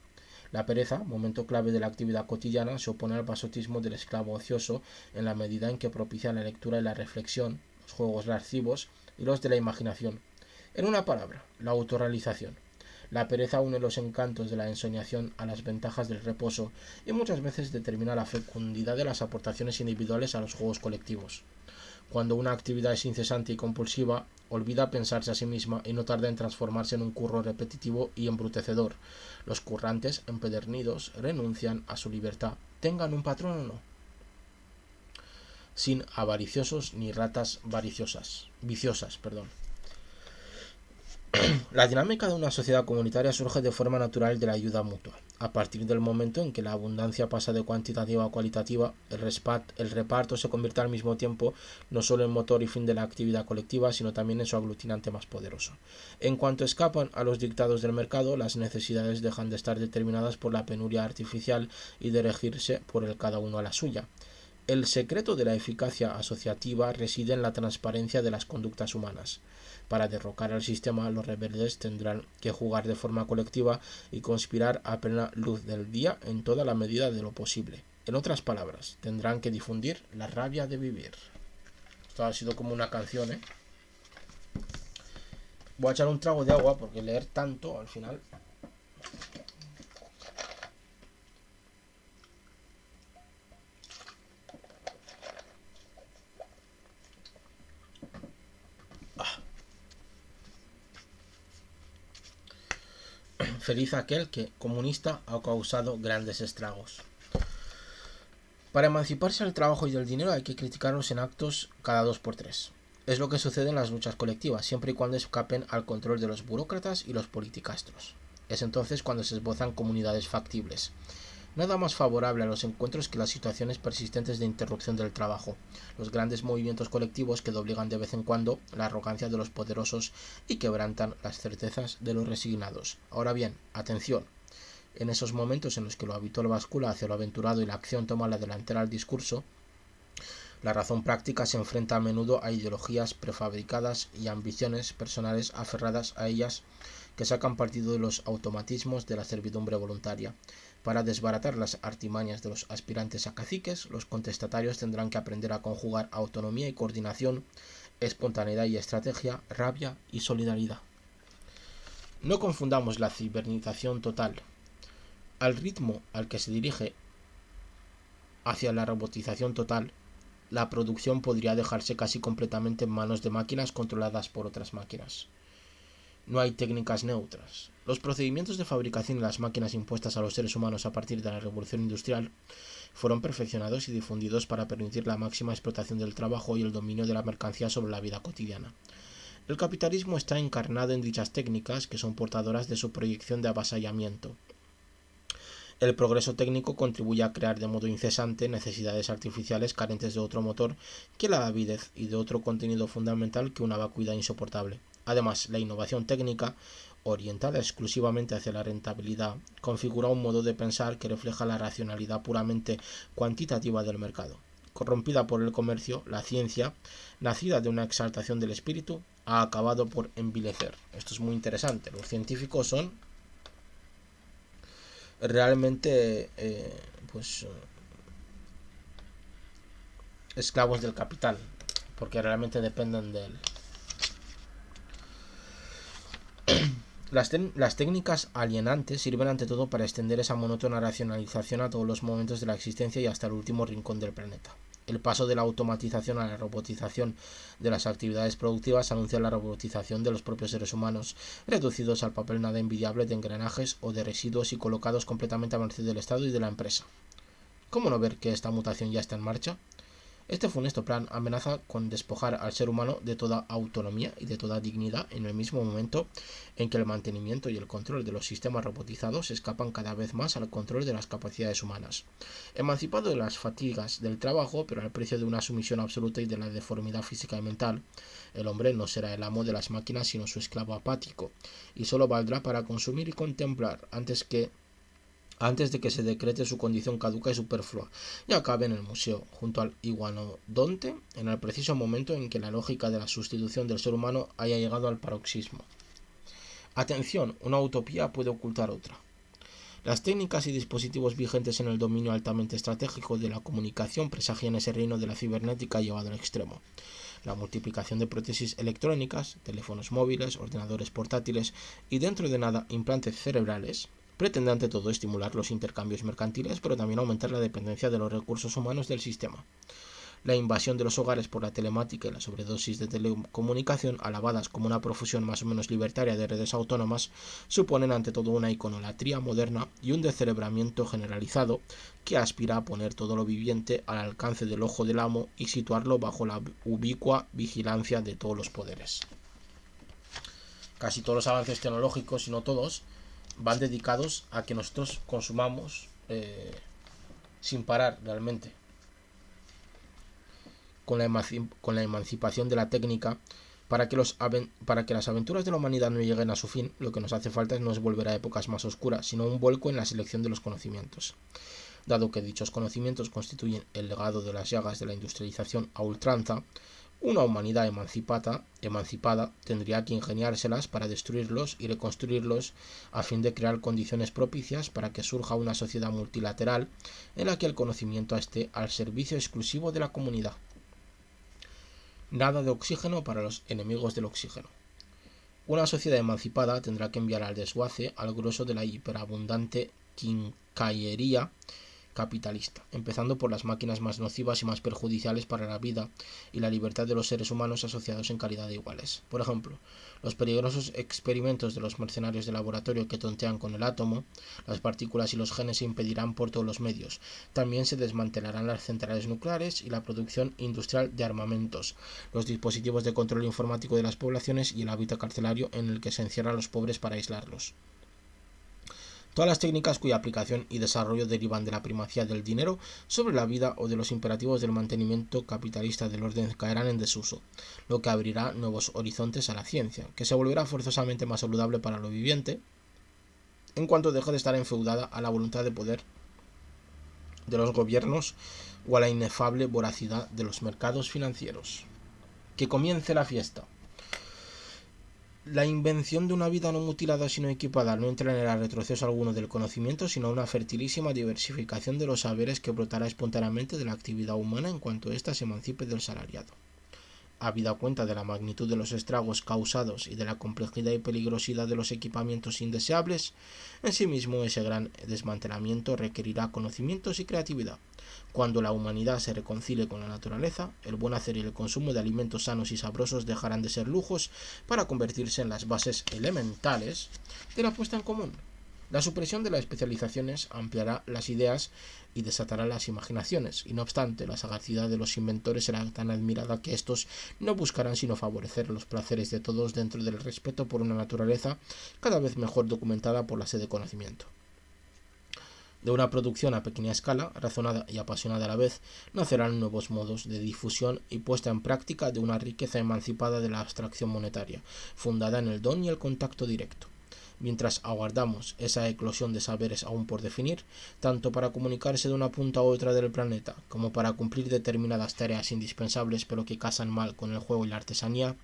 La pereza, momento clave de la actividad cotidiana, se opone al pasotismo del esclavo ocioso en la medida en que propicia la lectura y la reflexión, los juegos lascivos y los de la imaginación. En una palabra, la autorrealización. La pereza une los encantos de la ensoñación a las ventajas del reposo y muchas veces determina la fecundidad de las aportaciones individuales a los juegos colectivos. Cuando una actividad es incesante y compulsiva, olvida pensarse a sí misma y no tarda en transformarse en un curro repetitivo y embrutecedor. Los currantes, empedernidos, renuncian a su libertad, tengan un patrón o no. sin avariciosos ni ratas viciosas. La dinámica de una sociedad comunitaria surge de forma natural de la ayuda mutua. A partir del momento en que la abundancia pasa de cuantitativa a cualitativa, el reparto se convierte al mismo tiempo no solo en motor y fin de la actividad colectiva, sino también en su aglutinante más poderoso. En cuanto escapan a los dictados del mercado, las necesidades dejan de estar determinadas por la penuria artificial y de regirse por el cada uno a la suya. El secreto de la eficacia asociativa reside en la transparencia de las conductas humanas. Para derrocar al sistema, los rebeldes tendrán que jugar de forma colectiva y conspirar a plena luz del día en toda la medida de lo posible. En otras palabras, tendrán que difundir la rabia de vivir. Esto ha sido como una canción, ¿eh? Voy a echar un trago de agua porque leer tanto al final... Feliz aquel que, comunista, ha causado grandes estragos. Para emanciparse del trabajo y del dinero hay que criticarlos en actos cada 2 por 3. Es lo que sucede en las luchas colectivas, siempre y cuando escapen al control de los burócratas y los politicastros. Es entonces cuando se esbozan comunidades factibles. Nada más favorable a los encuentros que las situaciones persistentes de interrupción del trabajo, los grandes movimientos colectivos que doblegan de vez en cuando la arrogancia de los poderosos y quebrantan las certezas de los resignados. Ahora bien, atención. En esos momentos en los que lo habitual bascula hacia lo aventurado y la acción toma la delantera al discurso, la razón práctica se enfrenta a menudo a ideologías prefabricadas y ambiciones personales aferradas a ellas que sacan partido de los automatismos de la servidumbre voluntaria. Para desbaratar las artimañas de los aspirantes a caciques, los contestatarios tendrán que aprender a conjugar autonomía y coordinación, espontaneidad y estrategia, rabia y solidaridad. No confundamos la cibernización total. Al ritmo al que se dirige hacia la robotización total, la producción podría dejarse casi completamente en manos de máquinas controladas por otras máquinas. No hay técnicas neutras. Los procedimientos de fabricación y las máquinas impuestas a los seres humanos a partir de la revolución industrial fueron perfeccionados y difundidos para permitir la máxima explotación del trabajo y el dominio de la mercancía sobre la vida cotidiana. El capitalismo está encarnado en dichas técnicas que son portadoras de su proyección de avasallamiento. El progreso técnico contribuye a crear de modo incesante necesidades artificiales carentes de otro motor que la avidez y de otro contenido fundamental que una vacuidad insoportable. Además, la innovación técnica, orientada exclusivamente hacia la rentabilidad, configura un modo de pensar que refleja la racionalidad puramente cuantitativa del mercado. Corrompida por el comercio, la ciencia, nacida de una exaltación del espíritu, ha acabado por envilecer. Esto es muy interesante. Los científicos son realmente esclavos del capital, porque realmente dependen de él. Las técnicas alienantes sirven ante todo para extender esa monótona racionalización a todos los momentos de la existencia y hasta el último rincón del planeta. El paso de la automatización a la robotización de las actividades productivas anuncia la robotización de los propios seres humanos, reducidos al papel nada envidiable de engranajes o de residuos y colocados completamente a merced del Estado y de la empresa. ¿Cómo no ver que esta mutación ya está en marcha? Este funesto plan amenaza con despojar al ser humano de toda autonomía y de toda dignidad en el mismo momento en que el mantenimiento y el control de los sistemas robotizados escapan cada vez más al control de las capacidades humanas. Emancipado de las fatigas del trabajo, pero al precio de una sumisión absoluta y de la deformidad física y mental, el hombre no será el amo de las máquinas sino su esclavo apático, y solo valdrá para consumir y contemplar antes de que se decrete su condición caduca y superflua y acabe en el museo, junto al iguanodonte, en el preciso momento en que la lógica de la sustitución del ser humano haya llegado al paroxismo. Atención, una utopía puede ocultar otra. Las técnicas y dispositivos vigentes en el dominio altamente estratégico de la comunicación presagian ese reino de la cibernética llevado al extremo. La multiplicación de prótesis electrónicas, teléfonos móviles, ordenadores portátiles y dentro de nada implantes cerebrales pretende ante todo estimular los intercambios mercantiles, pero también aumentar la dependencia de los recursos humanos del sistema. La invasión de los hogares por la telemática y la sobredosis de telecomunicación, alabadas como una profusión más o menos libertaria de redes autónomas, suponen ante todo una iconolatría moderna y un descerebramiento generalizado que aspira a poner todo lo viviente al alcance del ojo del amo y situarlo bajo la ubicua vigilancia de todos los poderes. Casi todos los avances tecnológicos, si no todos, van dedicados a que nosotros consumamos sin parar realmente. Con la emancipación de la técnica, para que las aventuras de la humanidad no lleguen a su fin, lo que nos hace falta no es volver a épocas más oscuras, sino un vuelco en la selección de los conocimientos. Dado que dichos conocimientos constituyen el legado de las llagas de la industrialización a ultranza, una humanidad emancipada tendría que ingeniárselas para destruirlos y reconstruirlos a fin de crear condiciones propicias para que surja una sociedad multilateral en la que el conocimiento esté al servicio exclusivo de la comunidad. Nada de oxígeno para los enemigos del oxígeno. Una sociedad emancipada tendrá que enviar al desguace al grueso de la hiperabundante quincallería capitalista, empezando por las máquinas más nocivas y más perjudiciales para la vida y la libertad de los seres humanos asociados en calidad de iguales. Por ejemplo, los peligrosos experimentos de los mercenarios de laboratorio que tontean con el átomo, las partículas y los genes se impedirán por todos los medios. También se desmantelarán las centrales nucleares y la producción industrial de armamentos, los dispositivos de control informático de las poblaciones y el hábitat carcelario en el que se encierran a los pobres para aislarlos. Todas las técnicas cuya aplicación y desarrollo derivan de la primacía del dinero sobre la vida o de los imperativos del mantenimiento capitalista del orden caerán en desuso, lo que abrirá nuevos horizontes a la ciencia, que se volverá forzosamente más saludable para lo viviente, en cuanto deje de estar enfeudada a la voluntad de poder de los gobiernos o a la inefable voracidad de los mercados financieros. Que comience la fiesta. La invención de una vida no mutilada sino equipada no entrañará retroceso alguno del conocimiento, sino una fertilísima diversificación de los saberes que brotará espontáneamente de la actividad humana en cuanto ésta se emancipe del salariado. Habida cuenta de la magnitud de los estragos causados y de la complejidad y peligrosidad de los equipamientos indeseables, en sí mismo ese gran desmantelamiento requerirá conocimientos y creatividad. Cuando la humanidad se reconcilie con la naturaleza, el buen hacer y el consumo de alimentos sanos y sabrosos dejarán de ser lujos para convertirse en las bases elementales de la puesta en común. La supresión de las especializaciones ampliará las ideas y desatará las imaginaciones, y no obstante, la sagacidad de los inventores será tan admirada que estos no buscarán sino favorecer los placeres de todos dentro del respeto por una naturaleza cada vez mejor documentada por la sed de conocimiento. De una producción a pequeña escala, razonada y apasionada a la vez, nacerán nuevos modos de difusión y puesta en práctica de una riqueza emancipada de la abstracción monetaria, fundada en el don y el contacto directo. Mientras aguardamos esa eclosión de saberes aún por definir, tanto para comunicarse de una punta a otra del planeta, como para cumplir determinadas tareas indispensables pero que casan mal con el juego y la artesanía,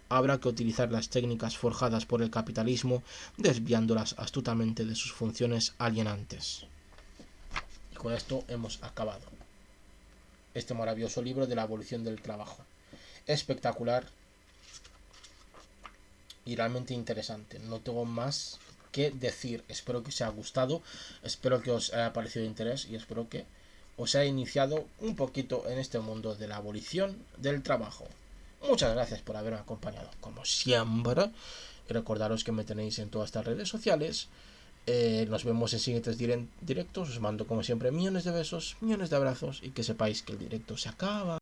habrá que utilizar las técnicas forjadas por el capitalismo, desviándolas astutamente de sus funciones alienantes. Y con esto hemos acabado este maravilloso libro de la abolición del trabajo. Espectacular y realmente interesante. No tengo más que decir. Espero que os haya gustado, espero que os haya parecido de interés y espero que os haya iniciado un poquito en este mundo de la abolición del trabajo. Muchas gracias por haberme acompañado, como siempre. Y recordaros que me tenéis en todas estas redes sociales. Nos vemos en siguientes directos. Os mando como siempre millones de besos, millones de abrazos y que sepáis que el directo se acaba.